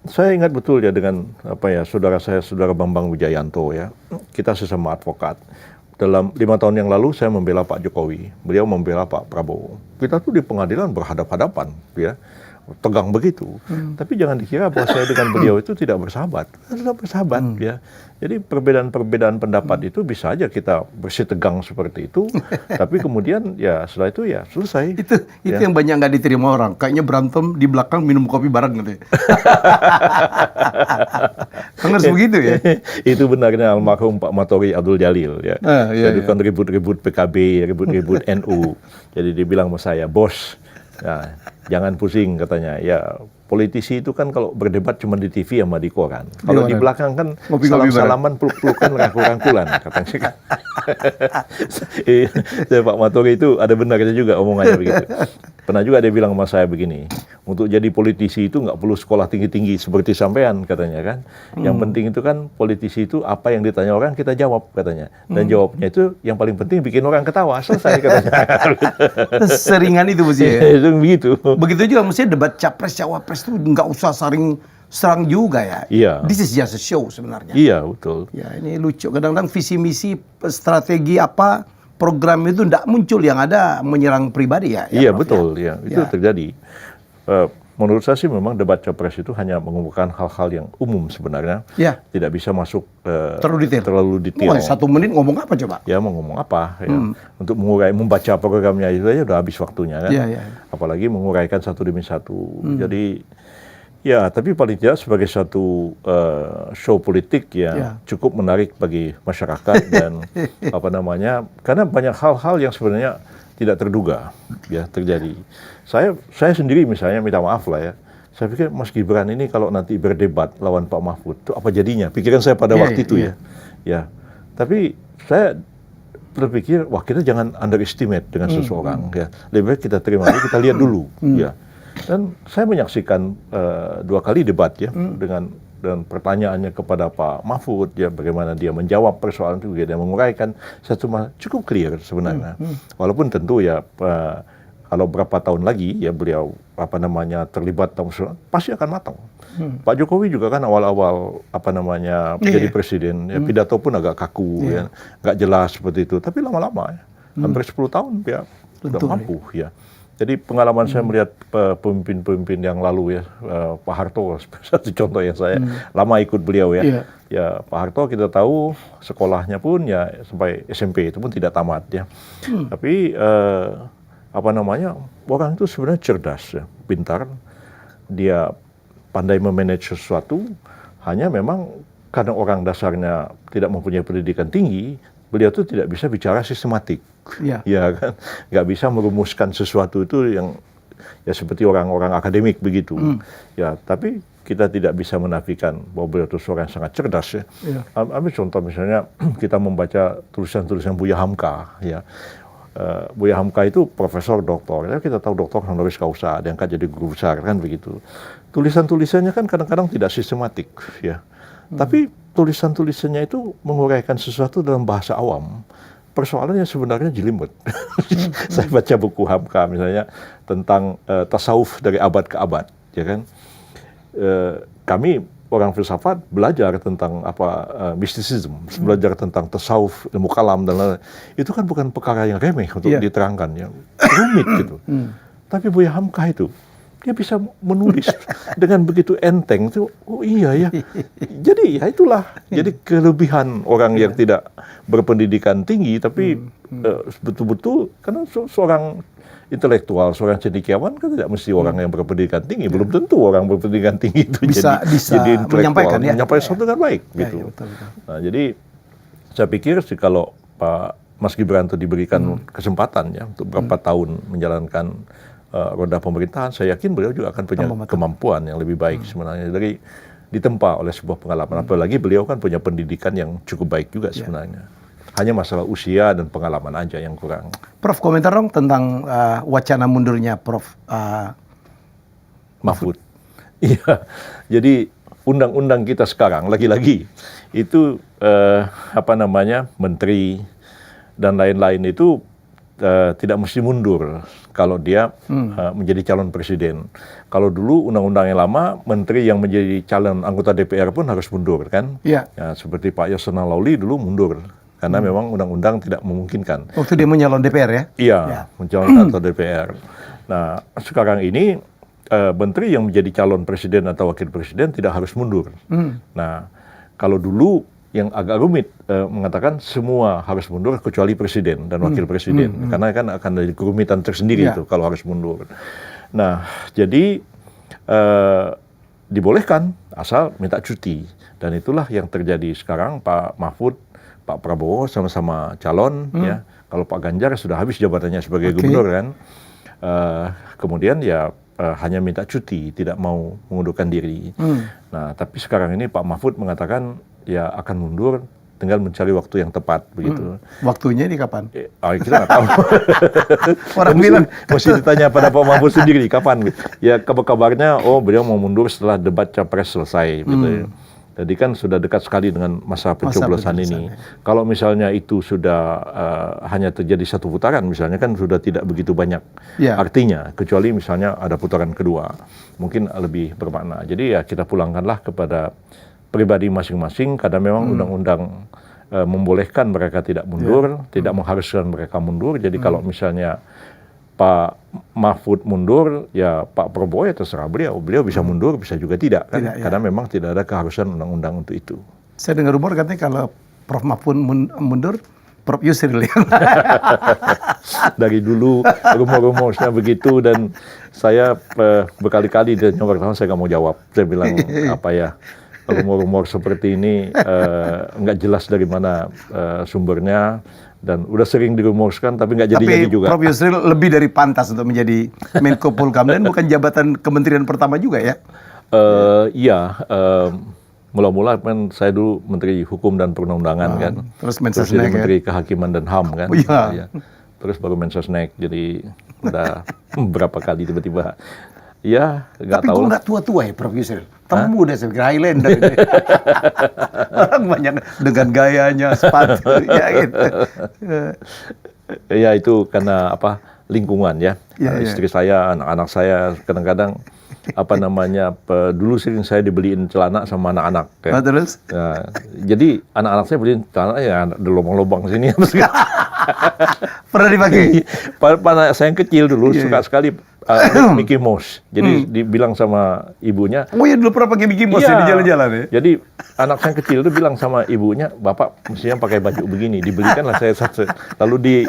Saya ingat betul ya dengan saudara saya, Saudara Bambang Wijayanto ya. Kita sesama advokat. Dalam 5 tahun yang lalu saya membela Pak Jokowi, beliau membela Pak Prabowo. Kita tuh di pengadilan berhadap-hadapan ya. Tegang begitu. Tapi jangan dikira bahwa saya dengan beliau itu tidak bersahabat. Tidak bersahabat ya. Jadi perbedaan-perbedaan pendapat itu bisa aja kita bersitegang seperti itu. Tapi kemudian ya setelah itu ya selesai. Itu yang banyak nggak diterima orang. Kayaknya berantem di belakang minum kopi bareng gitu ya. Harus begitu ya. Itu benarnya almarhum Pak Matori Abdul Jalil ya. Jadi kan ribut-ribut PKB, ribut-ribut NU. Jadi dia bilang sama saya, bos, nah, jangan pusing katanya. Ya politisi itu kan kalau berdebat cuma di TV sama di koran. Kalau di belakang kan salam-salaman, peluk-pelukan, rangkul-rangkulan katanya. Pak Matori itu ada benarnya juga omongannya begitu. Pernah juga dia bilang sama saya begini, untuk jadi politisi itu nggak perlu sekolah tinggi-tinggi seperti sampean katanya kan. Yang penting itu kan politisi itu apa yang ditanya orang kita jawab katanya. Dan jawabnya itu yang paling penting bikin orang ketawa, selesai katanya. Seringan itu mesti ya. Itu begitu. Begitu juga mesti debat capres cawapres itu nggak usah serang juga ya. Iya. This is just a show sebenarnya. Iya, betul. Ya ini lucu. Kadang-kadang visi misi strategi apa program itu tidak muncul, yang ada menyerang pribadi ya. Iya, betul ya. Itu terjadi. Menurut saya sih memang debat capres itu hanya mengumpulkan hal-hal yang umum sebenarnya. Ya. Tidak bisa masuk terlalu detail. Oh, 1 menit ngomong apa coba? Ya mau ngomong apa ya. Untuk membaca programnya itu aja udah habis waktunya kan. Ya. Apalagi menguraikan satu demi satu. Jadi ya, tapi paling tidak sebagai satu show politik ya cukup menarik bagi masyarakat dan apa namanya, karena banyak hal-hal yang sebenarnya tidak terduga ya terjadi. Saya sendiri misalnya minta maaf lah ya. Saya pikir Mas Gibran ini kalau nanti berdebat lawan Pak Mahfud itu apa jadinya? Pikiran saya pada waktu itu ya. Ya. Tapi saya berpikir wah kita jangan underestimate dengan seseorang ya. Lebih baik kita terima aja, kita lihat dulu ya. Dan saya menyaksikan 2 kali debat ya dan pertanyaannya kepada Pak Mahfud ya, bagaimana dia menjawab persoalan itu, dia menguraikan satu cukup clear sebenarnya. Walaupun tentu ya kalau berapa tahun lagi ya beliau terlibat dalam pasti akan matang. Pak Jokowi juga kan awal-awal menjadi presiden ya, pidato pun agak kaku ya, nggak jelas seperti itu. Tapi lama-lama ya, hampir 10 tahun dia sudah mampu ya. Jadi pengalaman saya melihat pemimpin-pemimpin yang lalu ya, Pak Harto satu contoh yang saya lama ikut beliau ya. Ya Pak Harto kita tahu sekolahnya pun ya sampai SMP itu pun tidak tamat ya. Tapi orang itu sebenarnya cerdas ya, pintar, dia pandai memanage sesuatu. Hanya memang karena orang dasarnya tidak mempunyai pendidikan tinggi, beliau itu tidak bisa bicara sistematik. Ya kan, nggak bisa merumuskan sesuatu itu yang ya seperti orang-orang akademik begitu. Ya, tapi kita tidak bisa menafikan bahwa beliau itu seorang yang sangat cerdas ya. Ambil contoh misalnya kita membaca tulisan-tulisan Buya Hamka ya. Buya Hamka itu profesor doktor, ya kita tahu doktor honoris causa, diangkat jadi guru besar kan begitu. Tulisan-tulisannya kan kadang-kadang tidak sistematik ya. Tapi tulisan-tulisannya itu menguraikan sesuatu dalam bahasa awam. Persoalannya sebenarnya jelimet. Saya baca buku Hamka misalnya tentang tasawuf dari abad ke abad, ya kan. Kami orang filsafat belajar tentang mistisisme, belajar tentang tasawuf, ilmu kalam dan lain-lain. Itu kan bukan perkara yang remeh untuk diterangkan, ya rumit gitu. Tapi Buya Hamka itu dia bisa menulis dengan begitu enteng itu. Oh iya ya. Jadi ya itulah. Jadi kelebihan orang yang tidak berpendidikan tinggi tapi betul-betul karena seorang intelektual, seorang cendekiawan kan tidak mesti orang yang berpendidikan tinggi. Belum tentu orang berpendidikan tinggi itu bisa jadi intelektual, menyampaikan sesuatu dengan baik gitu. Betul. Nah, jadi saya pikir sih kalau Pak Mas Gibran itu diberikan kesempatan ya untuk berapa tahun menjalankan roda pemerintahan, saya yakin beliau juga akan punya kemampuan yang lebih baik sebenarnya dari ditempa oleh sebuah pengalaman. Apalagi beliau kan punya pendidikan yang cukup baik juga sebenarnya. Hanya masalah usia dan pengalaman aja yang kurang. Prof, komentar dong tentang wacana mundurnya Prof. Mahfud. Iya, jadi undang-undang kita sekarang lagi-lagi itu menteri dan lain-lain itu tidak mesti mundur kalau dia menjadi calon presiden. Kalau dulu undang-undang yang lama, menteri yang menjadi calon anggota DPR pun harus mundur kan? Ya, seperti Pak Yasona Lawli dulu mundur karena memang undang-undang tidak memungkinkan. Waktu dia menyalon DPR ya? Iya, mencalon anggota DPR. Nah, sekarang ini menteri yang menjadi calon presiden atau wakil presiden tidak harus mundur. Nah, kalau dulu yang agak rumit mengatakan semua harus mundur kecuali presiden dan wakil presiden, karena kan akan ada kerumitan tersendiri itu kalau harus mundur. Nah, jadi dibolehkan asal minta cuti, dan itulah yang terjadi sekarang. Pak Mahfud, Pak Prabowo sama-sama calon ya. Kalau Pak Ganjar sudah habis jabatannya sebagai gubernur kan, kemudian ya hanya minta cuti, tidak mau mengundurkan diri. Nah, tapi sekarang ini Pak Mahfud mengatakan ya akan mundur tinggal mencari waktu yang tepat begitu. Waktunya ini kapan? Kita nggak tahu. Orang bilang mesti ditanya pada Pak Mahfud sendiri kapan. Ya kabarnya beliau mau mundur setelah debat capres selesai gitu ya. Jadi kan sudah dekat sekali dengan masa pencoblosan ini. Kalau misalnya itu sudah hanya terjadi satu putaran, misalnya kan sudah tidak begitu banyak artinya. Kecuali misalnya ada putaran kedua, mungkin lebih bermakna. Jadi ya kita pulangkanlah kepada pribadi masing-masing, karena memang undang-undang membolehkan mereka tidak mundur, tidak mengharuskan mereka mundur. Jadi kalau misalnya Pak Mahfud mundur, ya Pak Prabowo ya terserah beliau. Beliau bisa mundur, bisa juga tidak, kan? Karena memang tidak ada keharusan undang-undang untuk itu. Saya dengar rumor katanya kalau Prof Mahfud mundur, Prof Yusril yang dari dulu rumor-rumornya begitu, dan saya berkali-kali dan yang pertama saya nggak mau jawab. Saya bilang apa ya, rumor-rumor seperti ini nggak jelas dari mana sumbernya. Dan udah sering dirumorkan tapi nggak jadi juga. Prof Yusril lebih dari pantas untuk menjadi Menko Polhukam, dan bukan jabatan kementerian pertama juga ya? Iya, mula-mula kan saya dulu Menteri Hukum dan Perundang-undangan kan. Terus jadi Menteri Kehakiman dan HAM kan. Ya. Terus baru Mensesnek, jadi udah berapa kali tiba-tiba. Ya, nggak tahu. Tapi kok nggak tua-tua ya Prof Yusril? Kamu muda, saya pikir Highlander ini. Orang banyak dengan gayanya, sepatu, ya gitu. Ya itu karena apa, lingkungan ya. Istri saya, anak-anak saya kadang-kadang dulu sering saya dibeliin celana sama anak-anak. Ya. Terus? Nah, jadi anak-anak saya beliin celana ya ada lubang-lubang sini. Pernah dipakai? Pada saya yang kecil dulu suka sekali Mickey Mouse. Jadi dibilang sama ibunya. Oh ya, dulu pernah pakai Mickey Mouse di jalan-jalan ya? Jadi anak saya kecil itu bilang sama ibunya, Bapak mestinya pakai baju begini. Dibelikanlah saya satu. Lalu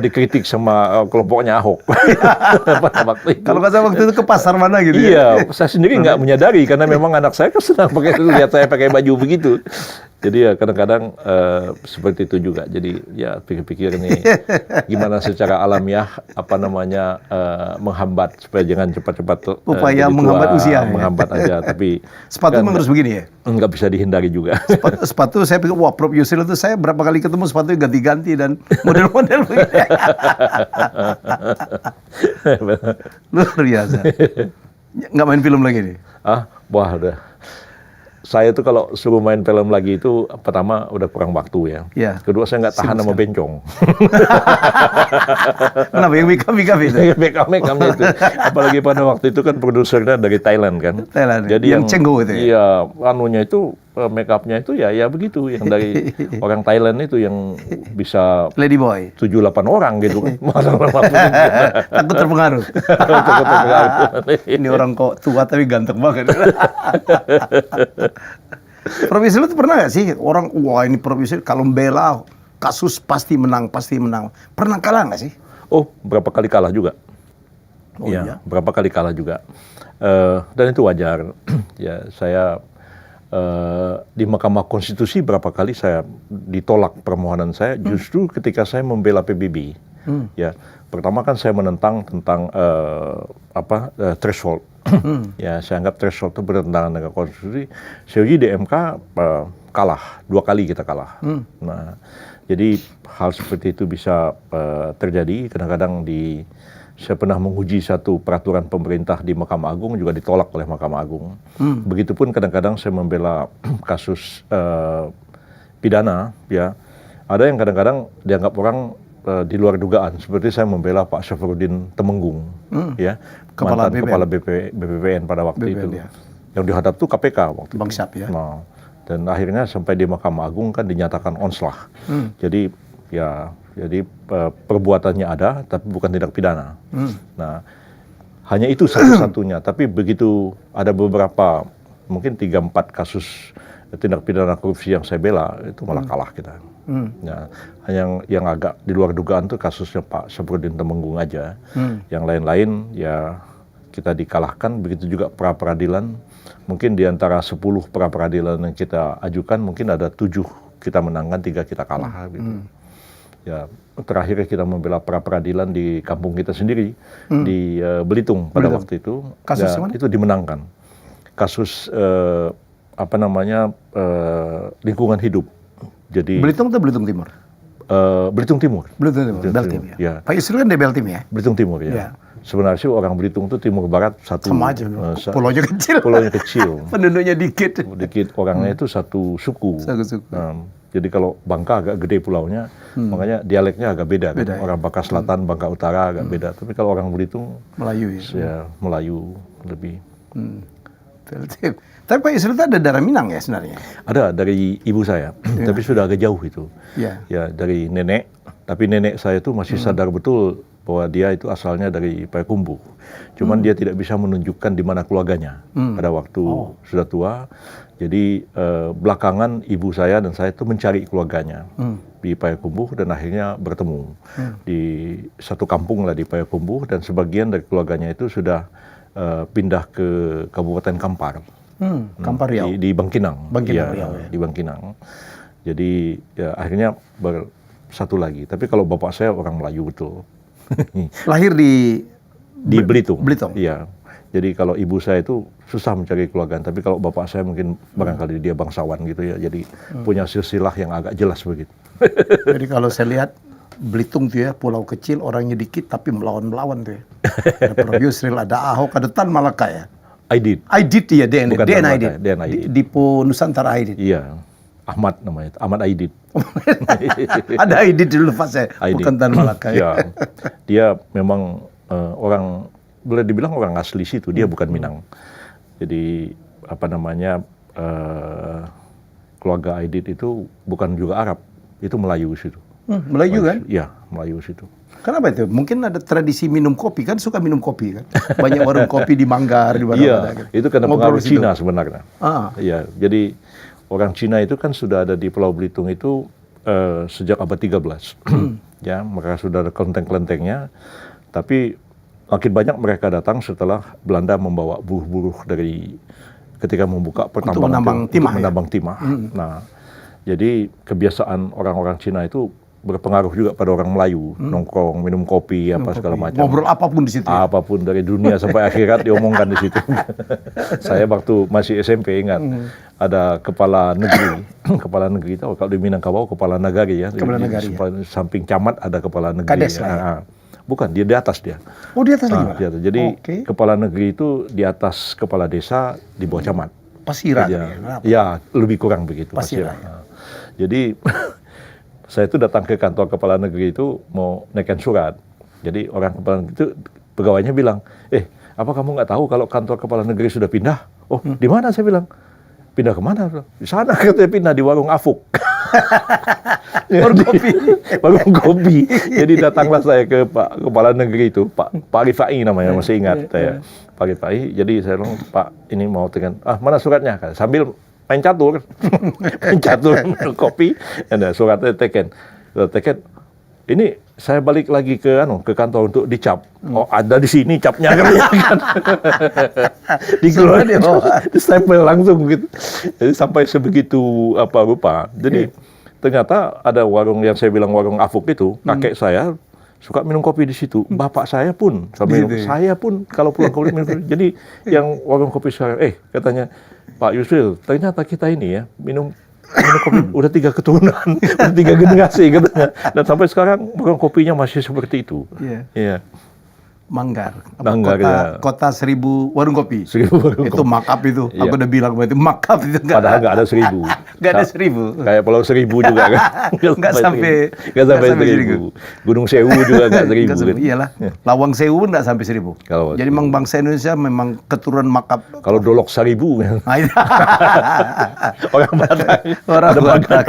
dikritik sama kelompoknya Ahok. Kalau nggak salah waktu itu ke pasar mana gitu ya? Iya, saya sendiri nggak menyadari karena memang anak saya kan senang lihat saya pakai baju begitu. Jadi ya kadang-kadang seperti itu juga. Jadi ya pikir-pikir nih gimana secara alamiah menghambat supaya jangan cepat-cepat upaya menghambat usia. Menghambat aja, tapi sepatu memang harus begini ya? Nggak bisa dihindari juga. Sepatu saya pikir, wah Prof Yusril itu saya berapa kali ketemu sepatunya ganti-ganti dan model-model begini. Luar biasa. Nggak main film lagi nih? Wah udah. Saya tuh kalau suruh main film lagi itu pertama udah kurang waktu ya. Kedua saya nggak tahan sama bencong. Kenapa yang make-up itu? Make-up-nya itu. Apalagi pada waktu itu kan produsernya dari Thailand kan. Jadi yang cenggo itu ya? Iya, anunya itu make-up-nya itu ya begitu, yang dari orang Thailand itu yang bisa Ladyboy 7-8 orang gitu kan. Takut terpengaruh. Ini orang kok tua tapi ganteng banget. Prof Yusril itu pernah nggak sih orang, wah ini Prof Yusril kalau membela kasus pasti menang. Pernah kalah nggak sih? Oh, berapa kali kalah juga. Iya, berapa kali kalah juga. Dan itu wajar. Ya, saya di Mahkamah Konstitusi berapa kali saya ditolak permohonan saya justru ketika saya membela PBB. Ya, pertama kan saya menentang tentang threshold. Ya, saya anggap threshold itu bertentangan dengan konstitusi. Saya uji di MK kalah, 2 kali kita kalah. Nah, jadi hal seperti itu bisa terjadi. Kadang-kadang saya pernah menguji satu peraturan pemerintah di Mahkamah Agung juga ditolak oleh Mahkamah Agung. Begitupun kadang-kadang saya membela kasus pidana, ya. Ada yang kadang-kadang dianggap orang di luar dugaan, seperti saya membela Pak Syafruddin Temenggung, ya, Kepala BPPN pada waktu itu. Ya. Yang dihadap tuh KPK waktu Bang Syaf, ya. Nah, dan akhirnya sampai di Mahkamah Agung kan dinyatakan onslah. Jadi perbuatannya ada, tapi bukan tindak pidana. Nah, hanya itu satu-satunya. Tapi begitu ada beberapa, mungkin 3-4 kasus tindak pidana korupsi yang saya bela, itu malah kalah kita. Nah, yang agak di luar dugaan tuh kasusnya Pak Syafruddin Temenggung aja. Yang lain-lain ya kita dikalahkan. Begitu juga pra-peradilan. Mungkin di antara 10 pra-peradilan yang kita ajukan, mungkin ada 7 kita menangkan, 3 kita kalah. Gitu. Ya, terakhir kita membela pra-peradilan di kampung kita sendiri, di Belitung pada waktu itu. Kasus ya, mana? itu dimenangkan. Kasus lingkungan hidup. Jadi Belitung atau Belitung Timur? Belitung Timur. Belitung Timur, Beltim ya. Ya. Pak Yusril kan dari Beltim ya? Belitung Timur ya. Ya. Sebenarnya sih orang Belitung itu timur barat satu. Sama aja, pulaunya kecil. Pulaunya kecil. Penduduknya dikit. Dikit, orangnya itu satu suku. Satu suku. Jadi kalau Bangka agak gede pulaunya, makanya dialeknya agak beda. Kan? Beda, ya? Orang Bangka Selatan, Bangka Utara agak beda. Tapi kalau orang Belitung, Melayu ya? Ya Melayu lebih. Beltim. Tapi Pak Yusril itu ada darah Minang ya sebenarnya? Ada dari ibu saya, tapi sudah agak jauh itu. Ya. Ya dari nenek, tapi nenek saya itu masih sadar betul bahwa dia itu asalnya dari Payakumbuh. Cuman dia tidak bisa menunjukkan di mana keluarganya pada waktu sudah tua. Jadi belakangan ibu saya dan saya itu mencari keluarganya di Payakumbuh dan akhirnya bertemu di satu kampung lah di Payakumbuh, dan sebagian dari keluarganya itu sudah pindah ke Kabupaten Kampar. Kampar Riau. Di Bangkinang. Bangkinang, Ya, Riau, ya. di Bangkinang. Jadi ya akhirnya bersatu lagi. Tapi kalau bapak saya orang Melayu betul. Lahir di Belitung. Belitung. Iya. Jadi kalau ibu saya itu susah mencari keluarga, tapi kalau bapak saya mungkin barangkali dia bangsawan gitu ya. Jadi punya silsilah yang agak jelas begitu. Jadi kalau saya lihat Belitung tuh ya, pulau kecil, orangnya dikit tapi melawan-melawan tuh ya. Ada Prof. Yusril, ada Ahok, ada Tan Malaka ya. Aidit. Aidit ya, DN Bukan DN Tan Aidit. Malaka, DN Aidit. Dipo Nusantara Aidit. Iya. Ahmad namanya, Ahmad Aidit. Ada Aidit dulu Pak saya, Aidit. bukan Tan Malaka ya. Ya. Dia memang orang, boleh dibilang orang asli situ, dia bukan Minang. Jadi apa namanya, keluarga Aidit itu bukan juga Arab, itu Melayu situ. Melayu kan? Iya, Melayu situ. Kenapa itu? Mungkin ada tradisi minum kopi, kan suka minum kopi kan? Banyak warung kopi di Manggar, di mana-mana. Iya, itu karena pengaruh Cina sebenarnya. Iya, jadi orang Cina itu kan sudah ada di Pulau Belitung itu sejak abad 13. Ya, mereka sudah ada kelenteng-kelentengnya. Tapi makin banyak mereka datang setelah Belanda membawa buruh-buruh dari ketika membuka pertambangan untuk menambang timah. Nah, jadi kebiasaan orang-orang Cina itu berpengaruh juga pada orang Melayu, nongkrong, minum kopi, segala macam. Ngobrol apapun di situ. Ya? Apapun dari dunia sampai akhirat diomongkan di situ. Saya waktu masih SMP ingat ada kepala negeri, kepala negeri itu kalau di Minangkabau kepala nagari ya. Kepala nagari. Ya. Samping camat ada kepala negeri. Kades ya. Bukan, dia di atas dia. Oh, di atas lagi. Di atas. Jadi kepala negeri itu di atas kepala desa di bawah camat. Pasiran. Ya, lebih kurang begitu. Pasiran. Jadi saya itu datang ke kantor kepala negeri itu mau naikkan surat. Jadi orang kepala negeri itu pegawainya bilang, apa kamu nggak tahu kalau kantor kepala negeri sudah pindah? Oh, di mana? Saya bilang, pindah kemana? Di sana katanya pindah di warung Afuk. Warung kopi. Warung kopi. Jadi datanglah saya ke Pak Kepala Negeri itu, Pak Rifai namanya, masih ingat saya. Pak Rifai, jadi saya bilang, Pak ini mau tekan, mana suratnya? Sambil main catur, minum kopi, ada suratnya teken. Ini saya balik lagi ke kantor untuk dicap. Oh, ada di sini capnya kan. Dikeluarin, di stempel langsung gitu. Jadi sampai sebegitu rupa. Jadi ternyata ada warung yang saya bilang warung Afuk itu, kakek saya suka minum kopi di situ. Bapak saya pun, saya pun kalau pulang ke minum kopi. Jadi yang warung kopi saya, katanya, Pak Yusril, ternyata kita ini ya minum kopi udah 3 keturunan, udah 3 generasi katanya. Dan sampai sekarang warung kopinya masih seperti itu. Iya. Manggar. Kota 1000 warung kopi. 1000 warung itu kopi. makap itu. Iya. Aku udah bilang berarti makap itu enggak. Padahal nggak ada 1000. Nggak ada 1000. Kayak Pulau Seribu juga kan. Nggak sampai 1000. Gunung Sewu juga nggak 1000. Kan? Iyalah. Lawang Sewu nggak sampai 1000. Jadi memang bangsa Indonesia memang keturunan makap. Kalau Dolok 1000 kan. Orang Batak. Orang Batak.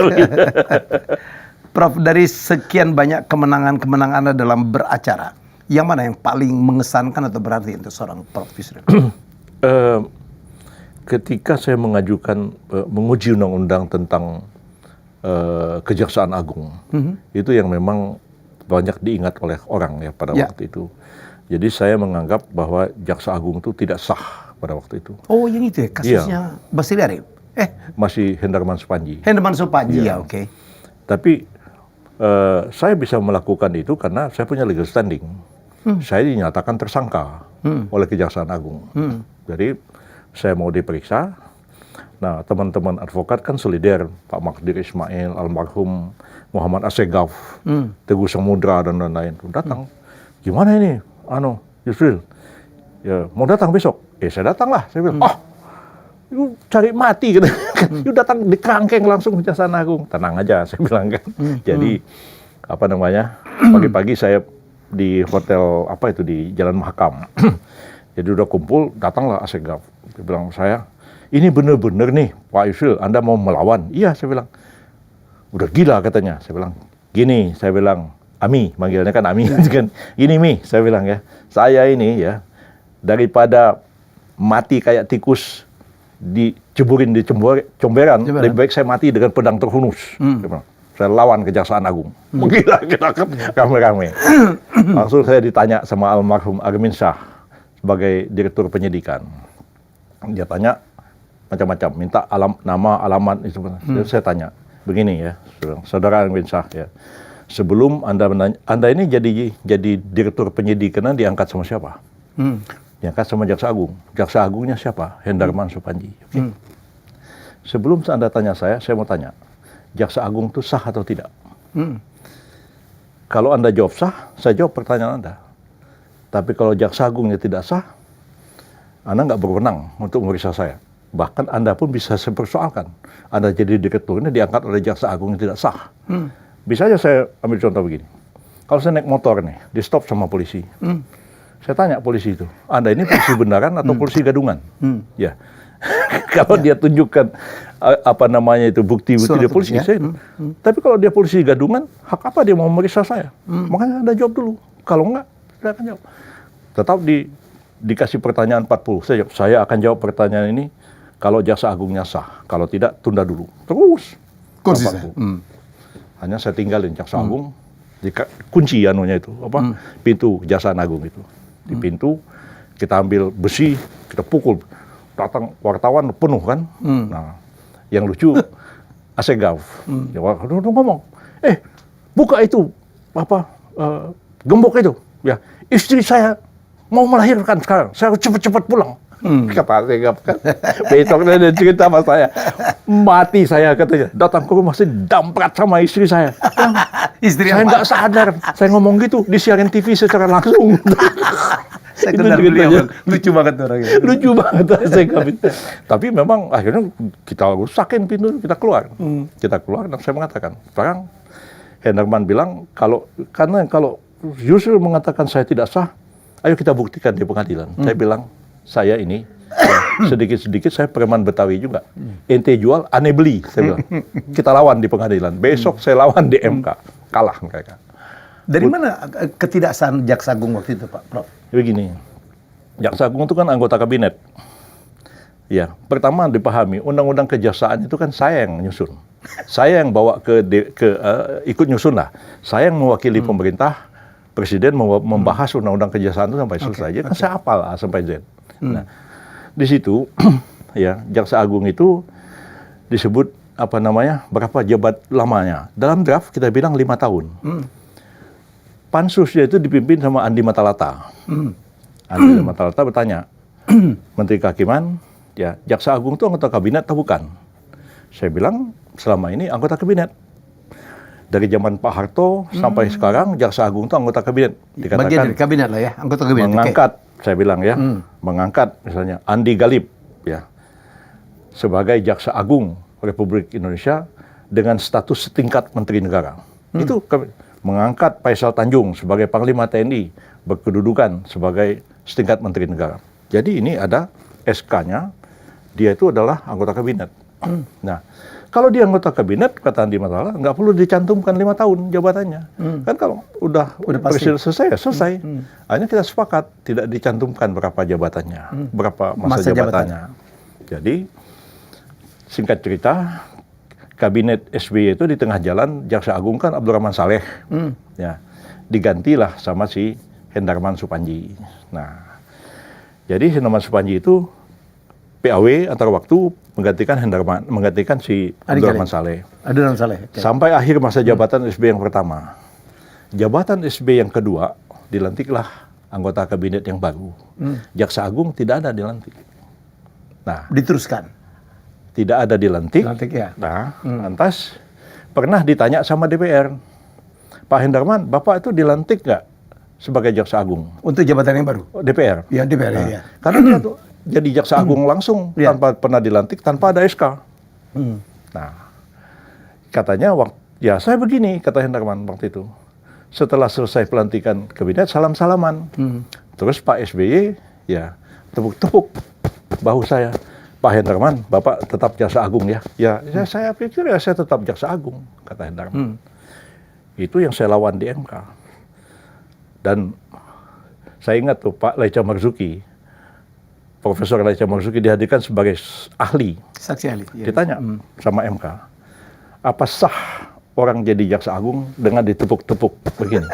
Prof, dari sekian banyak kemenangan-kemenangan Anda dalam beracara, yang mana yang paling mengesankan atau berarti untuk seorang Prof. Yusril? Ketika saya menguji undang-undang tentang Kejaksaan Agung, itu yang memang banyak diingat oleh orang ya pada waktu itu. Jadi saya menganggap bahwa Jaksa Agung itu tidak sah pada waktu itu. Oh, yang itu ya, kasusnya Basiliari? Masih Hendarman Supanji. Hendarman Supanji, ya, oke. Tapi saya bisa melakukan itu karena saya punya legal standing. Saya dinyatakan tersangka oleh Kejaksaan Agung. Jadi saya mau diperiksa, Nah, teman-teman advokat kan solider, Pak Magdir Ismail, almarhum Muhammad Assegaf, Teguh Samudra dan lain-lain. Datang, gimana ini, Yusril? Ya, mau datang besok? Saya datang lah. Saya bilang, lu cari mati gitu. Lu datang di kerangkeng langsung Kejaksaan Agung. Tenang aja, saya bilang kan. Jadi pagi-pagi saya di hotel di Jalan Mahakam. Jadi udah kumpul, datanglah Assegaf. Dia bilang saya, ini bener-bener nih Pak Yusril, Anda mau melawan? Iya, saya bilang. Udah gila katanya. Saya bilang, gini, saya bilang, Ami, manggilnya kan Ami. Gini Mi, saya bilang ya, saya ini ya, daripada mati kayak tikus diceburin di comberan, lebih baik saya mati dengan pedang terhunus. Saya lawan Kejaksaan Agung. Gila, kita rame-rame. Langsung saya ditanya sama almarhum Armin Shah sebagai direktur penyidikan. Dia tanya macam-macam, minta nama, alamat, itu. Saya tanya, begini ya, saudara Armin Shah ya, sebelum Anda ini jadi direktur penyidikan diangkat sama siapa? Diangkat sama Jaksa Agung. Jaksa Agungnya siapa? Hendarman Supanji. Okay. Sebelum Anda tanya saya mau tanya, Jaksa Agung itu sah atau tidak? Kalau Anda jawab sah, saya jawab pertanyaan Anda. Tapi kalau Jaksa Agungnya tidak sah, Anda nggak berwenang untuk memeriksa saya. Bahkan Anda pun bisa saya persoalkan. Anda jadi direktur ini diangkat oleh Jaksa Agung yang tidak sah. Bisa aja saya ambil contoh begini. Kalau saya naik motor nih, di stop sama polisi. Saya tanya polisi itu, Anda ini polisi beneran atau polisi gadungan? Ya. Kalau dia tunjukkan bukti-bukti dia polisi, tapi kalau dia polisi gadungan, hak apa dia mau memeriksa saya? Makanya Anda jawab dulu. Kalau enggak, saya akan jawab. Tetap dikasih pertanyaan 40. Saya akan jawab pertanyaan ini kalau Jaksa Agungnya sah. Kalau tidak, tunda dulu. Terus. Konsisten. Hanya saya tinggalin Jaksa Agung, kunci itu, pintu Kejaksaan Agung itu. Di pintu, kita ambil besi, kita pukul. Datang wartawan penuh kan. Nah, yang lucu, Assegaf. Dia ngomong, buka itu, gembok itu. Ya, istri saya mau melahirkan sekarang, saya harus cepat-cepat pulang. Kata Assegaf kan. Besok dia cerita sama saya, mati saya katanya. Datang ke rumah saya, damprat sama istri saya. Istri saya nggak sadar, saya ngomong gitu, disiarin TV secara langsung. Saya kenal beliau, lucu banget orangnya. Lucu banget Assegaf. Tapi memang akhirnya kita rusakin pintu, kita keluar. Kita keluar dan saya mengatakan, sekarang Hendarman bilang, kalau Yusril mengatakan saya tidak sah, ayo kita buktikan di pengadilan. Saya bilang, saya ini sedikit-sedikit saya preman Betawi juga. Ente jual, aneh beli. Saya bilang, kita lawan di pengadilan. Besok saya lawan di MK. Kalah mereka. Dari mana ketidaksahan Jaksa Agung waktu itu, Pak Prof? Begini, Jaksa Agung itu kan anggota kabinet. Ya, pertama dipahami, undang-undang kejaksaan itu kan saya yang nyusun. Saya yang bawa ikut nyusun lah. Saya yang mewakili pemerintah, Presiden membahas undang-undang kejaksaan itu sampai selesai. Jadi kan saya hafal A sampai Z. Nah, di situ ya Jaksa Agung itu disebut berapa jabat lamanya. Dalam draft kita bilang 5 tahun. Pansusnya itu dipimpin sama Andi Matalata. Andi Matalata bertanya, Menteri Kehakiman, ya Jaksa Agung itu anggota kabinet atau bukan? Saya bilang selama ini anggota kabinet. Dari zaman Pak Harto sampai sekarang Jaksa Agung itu anggota kabinet. Dikatakan bagian dari kabinet lah ya, anggota kabinet. Mengangkat, saya bilang ya, mengangkat misalnya Andi Galip ya sebagai Jaksa Agung Republik Indonesia dengan status setingkat Menteri Negara. Itu mengangkat Faisal Tanjung sebagai Panglima TNI berkedudukan sebagai setingkat Menteri Negara. Jadi ini ada SK-nya, dia itu adalah anggota kabinet. Nah, kalau dia anggota kabinet, kata Andi Matalata, nggak perlu dicantumkan 5 tahun jabatannya. Kan kalau udah presiden selesai, ya selesai. Hanya kita sepakat, tidak dicantumkan berapa jabatannya, berapa masa jabatannya. Jadi, singkat cerita, kabinet SBY itu di tengah jalan, Jaksa Agung kan Abdurrahman Saleh. Ya, digantilah sama si Hendarman Supanji. Nah, jadi Hendarman Supanji itu PAW antar waktu menggantikan si Abdurrahman Saleh. Abdurrahman Saleh. Okay. Sampai akhir masa jabatan SBY yang pertama. Jabatan SBY yang kedua dilantiklah anggota kabinet yang baru. Jaksa Agung tidak ada dilantik. Nah, diteruskan. tidak ada dilantik. Dilantik ya. Nah, lantas pernah ditanya sama DPR, Pak Hendarman, Bapak itu dilantik nggak sebagai Jaksa Agung? Untuk jabatan yang baru? DPR. Ya, DPR ya. Karena dia tuh jadi Jaksa Agung langsung tanpa pernah dilantik, tanpa ada SK. Nah, katanya ya saya begini, kata Hendarman waktu itu. Setelah selesai pelantikan kabinet, salam-salaman. Terus Pak SBY, ya tepuk-tepuk bahu saya. Pak Hendarman, Bapak tetap Jaksa Agung ya? Ya, saya pikir ya saya tetap Jaksa Agung, kata Hendarman. Itu yang saya lawan di MK. Dan saya ingat tuh Pak Laica Marzuki, Profesor Laica Marzuki dihadirkan sebagai ahli. Saksi ahli. Ya. Ditanya sama MK, apa sah orang jadi Jaksa Agung dengan ditepuk-tepuk begini?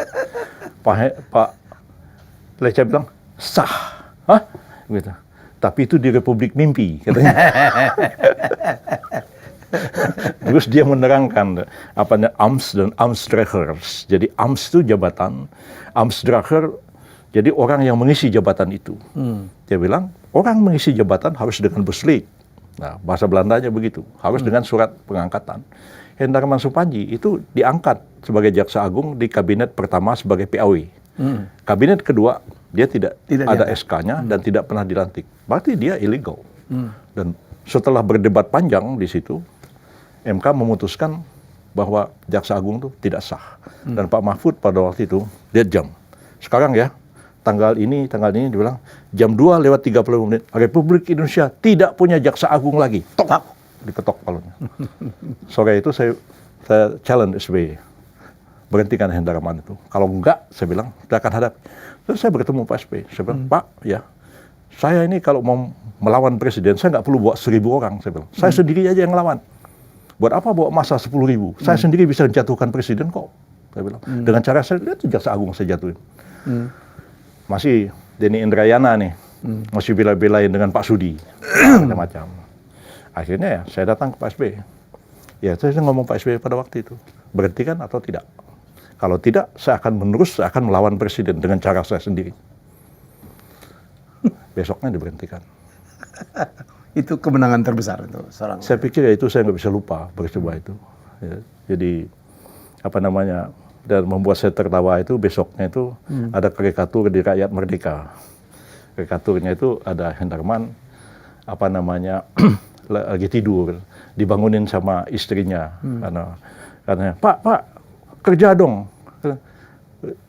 Pak Laica bilang, sah. Hah? Gitu. Tapi itu di Republik Mimpi, katanya. Terus dia menerangkan apanya Amts dan Amtsdragers. Jadi Amts itu jabatan, Amtsdrager jadi orang yang mengisi jabatan itu. Dia bilang orang mengisi jabatan harus dengan besluit. Nah, bahasa Belandanya begitu, harus dengan surat pengangkatan. Hendarman Supandji itu diangkat sebagai Jaksa Agung di kabinet pertama sebagai PAW. Kabinet kedua dia tidak ada SK-nya dan tidak pernah dilantik. Berarti dia illegal. Dan setelah berdebat panjang di situ, MK memutuskan bahwa Jaksa Agung itu tidak sah. Dan Pak Mahfud pada waktu itu lihat jam. Sekarang ya, tanggal ini dia bilang jam 2:30 Republik Indonesia tidak punya Jaksa Agung lagi. Tok, diketok palanya. Sore itu saya challenge SBY. Berhentikan Hendarman itu. Kalau enggak, saya bilang, tidak akan hadap. Terus saya bertemu Pak SBY. Saya bilang, Pak, ya, saya ini kalau mau melawan presiden, saya nggak perlu bawa 1.000 orang. Saya bilang, saya sendiri aja yang ngelawan. Buat apa bawa massa 10.000? Saya sendiri bisa menjatuhkan presiden kok. Saya bilang, dengan cara saya lihat Jaksa Agung saya jatuhin. Masih Denny Indrayana nih, masih bela-belain dengan Pak Sudi, macam-macam. Akhirnya ya, saya datang ke Pak SBY. Ya, saya ngomong Pak SBY pada waktu itu, berhentikan atau tidak? Kalau tidak, saya akan melawan presiden dengan cara saya sendiri. Besoknya diberhentikan. Itu kemenangan terbesar itu seorang. Saya pikir ya itu saya nggak bisa lupa peristiwa itu. Ya, jadi dan membuat saya tertawa itu besoknya itu ada karikatur di Rakyat Merdeka. Karikaturnya itu ada Hendarman lagi tidur, dibangunin sama istrinya karena Pak kerja dong,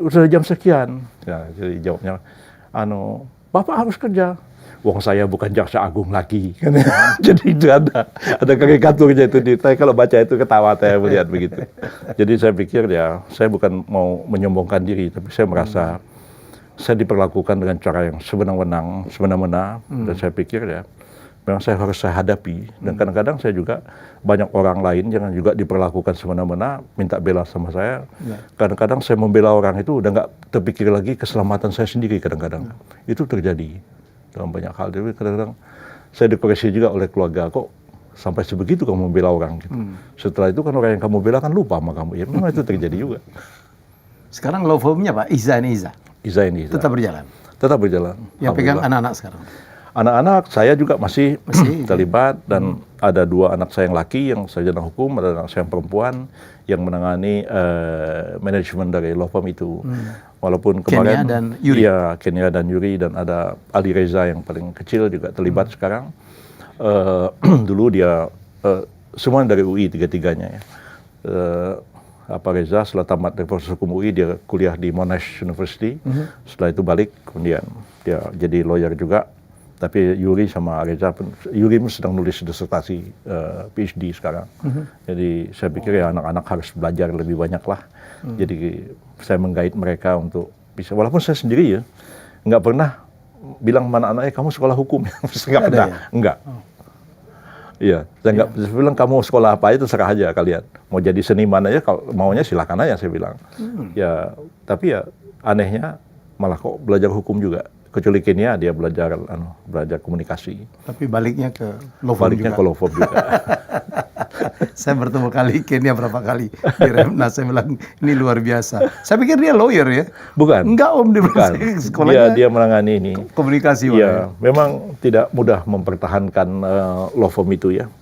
udah jam sekian. Ya, jadi jawabnya, Bapak harus kerja. Wong saya bukan Jaksa Agung lagi. Jadi itu ada karikaturnya itu. Saya kalau baca itu ketawa saya melihat begitu. Jadi saya pikir ya, saya bukan mau menyombongkan diri, tapi saya merasa saya diperlakukan dengan cara yang semena-mena. Dan saya pikir ya, memang saya harus hadapi. Dan kadang-kadang saya juga banyak orang lain yang juga diperlakukan semena-mena, minta bela sama saya. Kadang-kadang saya membela orang itu udah nggak terpikir lagi keselamatan saya sendiri kadang-kadang. Itu terjadi dalam banyak hal. Jadi kadang-kadang saya dikoreksi juga oleh keluarga, kok sampai sebegitu kamu membela orang gitu. Setelah itu kan orang yang kamu bela kan lupa sama kamu. Ya memang itu terjadi juga. Sekarang law firm-nya Pak, Iza ini Iza. Tetap berjalan? Tetap berjalan. Yang pegang anak-anak sekarang? Anak-anak saya juga masih terlibat dan ada 2 anak saya yang laki yang sarjana hukum, ada anak saya yang perempuan yang menangani manajemen dari law firm itu. Walaupun kemarin Kenya dan Yuri dan ada Ali Reza yang paling kecil juga terlibat sekarang. Dulu dia semua dari UI tiga-tiganya ya. Reza setelah tamat dari proses hukum UI dia kuliah di Monash University. Setelah itu balik kemudian dia jadi lawyer juga. Tapi Yuri sama Reza Yuri sedang nulis disertasi PhD sekarang. Jadi saya pikir ya anak-anak harus belajar lebih banyak lah. Jadi saya menggait mereka untuk bisa, walaupun saya sendiri ya nggak pernah bilang mana anaknya kamu sekolah hukum, nggak pernah, enggak. Iya, saya nggak bilang kamu sekolah apa itu terserah aja kalian. Mau jadi seniman aja kalau maunya silakan aja saya bilang. Ya, tapi ya anehnya malah kok belajar hukum juga. Kecuali Kenya dia belajar komunikasi. Tapi baliknya ke law firm juga. Saya bertemu kali Kenya berapa kali di Remnas, saya bilang ini luar biasa. Saya pikir dia lawyer ya. Bukan. Enggak Om, sekolahnya dia menangani ini komunikasi. Iya, memang tidak mudah mempertahankan law firm itu ya.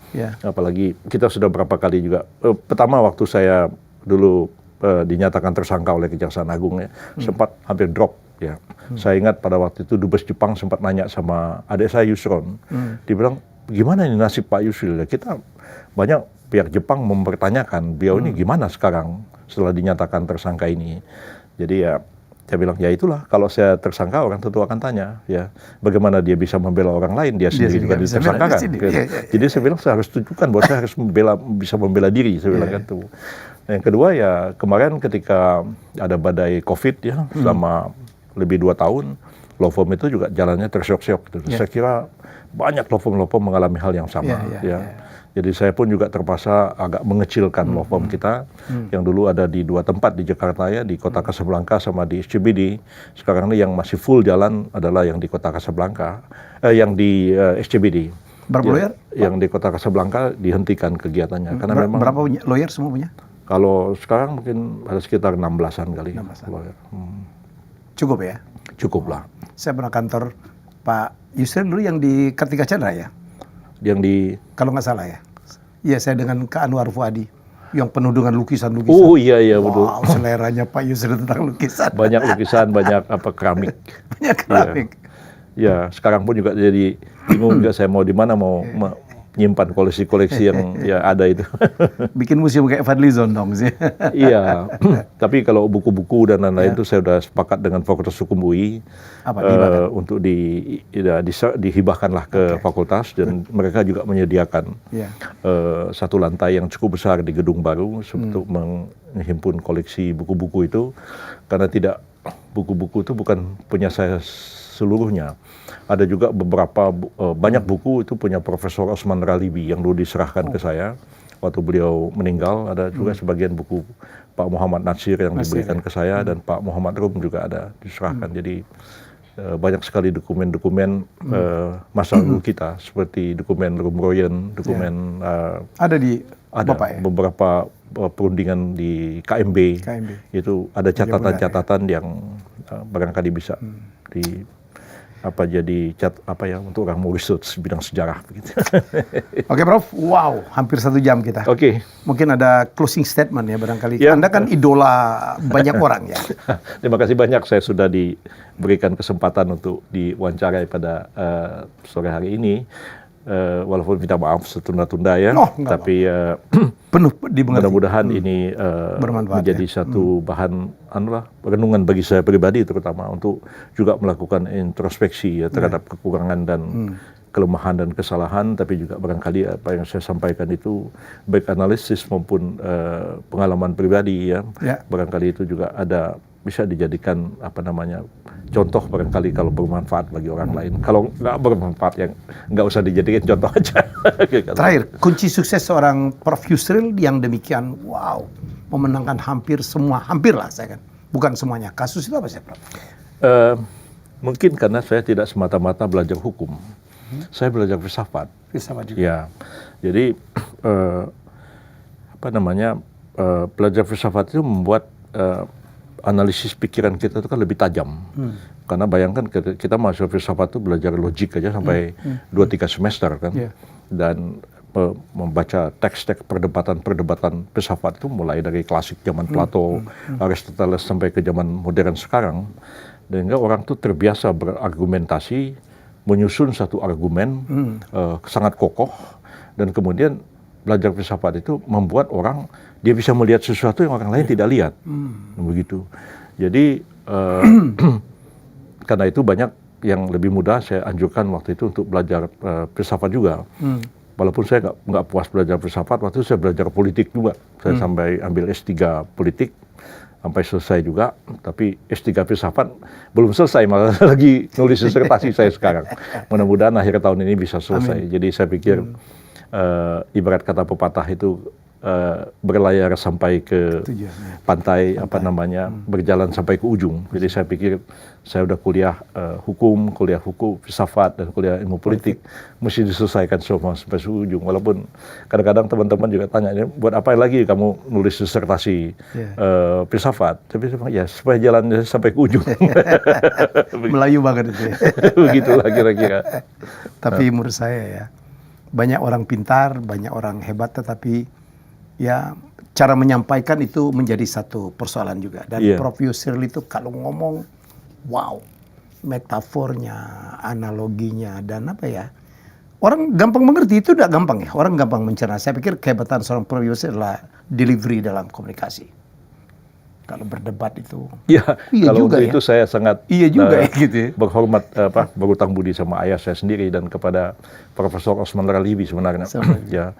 Apalagi kita sudah berapa kali juga. Pertama waktu saya dulu dinyatakan tersangka oleh Kejaksaan Agung ya, sempat hampir drop ya. Saya ingat pada waktu itu Dubes Jepang sempat nanya sama adik saya Yusron, dia bilang gimana ini nasib Pak Yusril ya, kita banyak pihak Jepang mempertanyakan beliau ini gimana sekarang setelah dinyatakan tersangka ini. Jadi ya saya bilang ya itulah, kalau saya tersangka orang tentu akan tanya ya bagaimana dia bisa membela orang lain, dia sendiri juga ditersangkakan. Jadi saya bilang saya harus tunjukkan bahwa saya harus bisa membela diri, saya bilang gitu. Yang kedua ya kemarin ketika ada badai COVID ya selama lebih 2 tahun, law firm itu juga jalannya terseok-seok. Saya kira banyak law firm mengalami hal yang sama. Jadi saya pun juga terpaksa agak mengecilkan law firm kita yang dulu ada di 2 tempat di Jakarta ya, di Kota Kasablanka sama di SCBD. Sekarang ini yang masih full jalan adalah yang di Kota Kasablanka, yang di SCBD. Berapa lawyer? Yang di Kota Kasablanka dihentikan kegiatannya karena memang. Berapa lawyer semua punya? Kalau sekarang mungkin ada sekitar 16-an kali. 16-an. Cukup ya? Cukup lah. Saya pernah kantor Pak Yusril dulu yang di Kartika Chandra ya? Yang di... Kalau nggak salah ya? Iya, saya dengan Kak Anwar Fuadi. Yang penuh dengan lukisan-lukisan. Oh iya, betul. Wow, seleranya Pak Yusril tentang lukisan. Banyak lukisan, banyak keramik. Banyak keramik. Ya, sekarang pun juga jadi bingung juga saya mau di mana mau menyimpan koleksi-koleksi yang ya ada itu. Bikin museum kayak Fadlizon dong sih. Iya, tapi kalau buku-buku dan lain-lain itu saya sudah sepakat dengan Fakultas Hukum UI untuk dihibahkanlah ke fakultas dan mereka juga menyediakan satu lantai yang cukup besar di gedung baru untuk menghimpun koleksi buku-buku itu, karena tidak buku-buku itu bukan punya saya seluruhnya. Ada juga beberapa banyak buku itu punya Profesor Osman Ralibi yang dulu diserahkan ke saya waktu beliau meninggal. Ada juga sebagian buku Pak Muhammad Natsir yang diberikan ke saya dan Pak Muhammad Rum juga ada diserahkan. Jadi banyak sekali dokumen-dokumen masa lalu kita seperti dokumen Rumroyen, dokumen ada di ada Bapak, ya? Beberapa perundingan di KMB. Itu ada catatan-catatan yang barangkali bisa jadi untuk orang mau research bidang sejarah begitu. Oke, Prof. Wow, hampir 1 jam kita. Oke. Mungkin ada closing statement ya barangkali. Ya. Anda kan idola banyak orang ya. Terima kasih banyak saya sudah diberikan kesempatan untuk diwawancarai pada sore hari ini. Walaupun minta maaf setunda-tunda ya, tapi penuh dimengerti. Mudah-mudahan ini menjadi satu bahan renungan bagi saya pribadi, terutama untuk juga melakukan introspeksi ya terhadap kekurangan dan kelemahan dan kesalahan, tapi juga barangkali apa yang saya sampaikan itu baik analisis maupun pengalaman pribadi ya. Barangkali itu juga bisa dijadikan contoh barangkali kalau bermanfaat bagi orang lain. Kalau nggak bermanfaat ya nggak usah dijadikan contoh aja. Terakhir, kunci sukses seorang Prof. Yusril yang demikian memenangkan hampir lah saya kan. Bukan semuanya. Kasus itu apa sih, Prof? Mungkin karena saya tidak semata-mata belajar hukum. Saya belajar filsafat. Filsafat juga. Ya. Jadi belajar filsafat itu membuat analisis pikiran kita itu kan lebih tajam. Karena bayangkan kita mahasiswa filsafat itu belajar logik aja sampai 2-3 semester kan. Dan membaca teks-teks perdebatan filsafat itu mulai dari klasik zaman Plato, Aristoteles sampai ke zaman modern sekarang. Dan orang tuh terbiasa berargumentasi, menyusun satu argumen sangat kokoh, dan kemudian belajar filsafat itu membuat orang dia bisa melihat sesuatu yang orang lain tidak lihat, begitu. Jadi karena itu banyak yang lebih mudah saya anjurkan waktu itu untuk belajar filsafat juga. Walaupun saya nggak puas belajar filsafat, waktu itu saya belajar politik juga. Saya sampai ambil S3 politik sampai selesai juga, tapi S3 filsafat belum selesai, malah lagi nulis disertasi saya sekarang. Mudah-mudahan akhir tahun ini bisa selesai. Jadi saya pikir ibarat kata pepatah itu berlayar sampai ke pantai, berjalan sampai ke ujung. Jadi saya pikir saya udah kuliah hukum, filsafat, dan kuliah ilmu politik, mesti diselesaikan semua sampai ke ujung. Walaupun kadang-kadang teman-teman juga tanya, buat apa lagi kamu nulis disertasi filsafat? Tapi ya supaya jalan sampai ke ujung. Melayu banget itu ya. Begitulah kira-kira. Tapi menurut saya ya, banyak orang pintar, banyak orang hebat, tetapi ya cara menyampaikan itu menjadi satu persoalan juga. Dan Prof. Yusril itu kalau ngomong, wow, metafornya, analoginya, dan apa ya, orang gampang mengerti, itu udah gampang ya, orang gampang mencerna. Saya pikir kehebatan seorang Prof. Yusril adalah delivery dalam komunikasi. Kalau berdebat itu, iya kalau juga untuk itu saya sangat gitu ya. berhormat, berutang budi sama ayah saya sendiri dan kepada Profesor Osman Ralibi sebenarnya. Ya,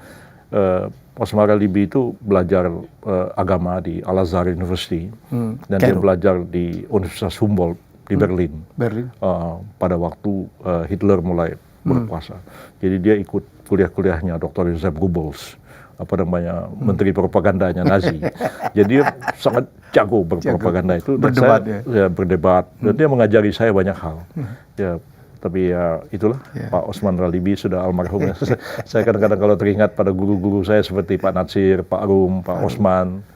Osman Ralibi itu belajar agama di Al-Azhar University dan dia belajar di Universitas Humboldt di Berlin. Pada waktu Hitler mulai berkuasa. Jadi dia ikut kuliah-kuliahnya Dr. Joseph Goebbels, menteri propagandanya Nazi. Jadi dia sangat jago berpropaganda itu. Dan berdebat, berdebat. Dan dia mengajari saya banyak hal. Ya, tapi ya itulah Pak Osman Ralibi sudah almarhum. Saya kadang-kadang kalau teringat pada guru-guru saya seperti Pak Natsir, Pak Arum, Pak Osman,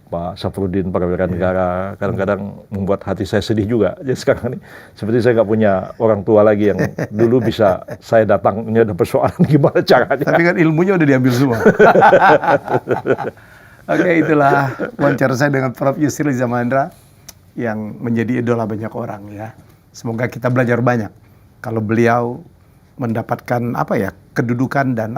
Pak Safruddin Perwira Negara, kadang-kadang membuat hati saya sedih juga. Jadi sekarang ini seperti saya nggak punya orang tua lagi yang dulu bisa saya datang, ini ada persoalan gimana caranya. Tapi kan ilmunya udah diambil semua. Oke, itulah wawancara saya dengan Prof. Yusril Iza Mahendra yang menjadi idola banyak orang ya. Semoga kita belajar banyak. Kalau beliau mendapatkan kedudukan dan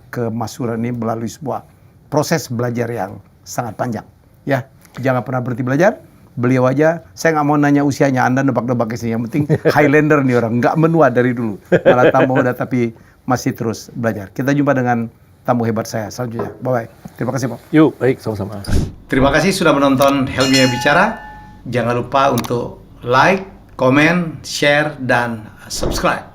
kemasyhuran ini melalui sebuah proses belajar yang sangat panjang. Ya, jangan pernah berhenti belajar. Beliau aja, saya nggak mau nanya usianya, Anda nebak-nebak isinya. Yang penting Highlander nih orang, nggak menua dari dulu. Malah tamu muda tapi masih terus belajar. Kita jumpa dengan tamu hebat saya selanjutnya. Bye-bye. Terima kasih, Pak. Yuk, baik, sama-sama. Terima kasih sudah menonton Helmi Bicara. Jangan lupa untuk like, komen, share, dan subscribe.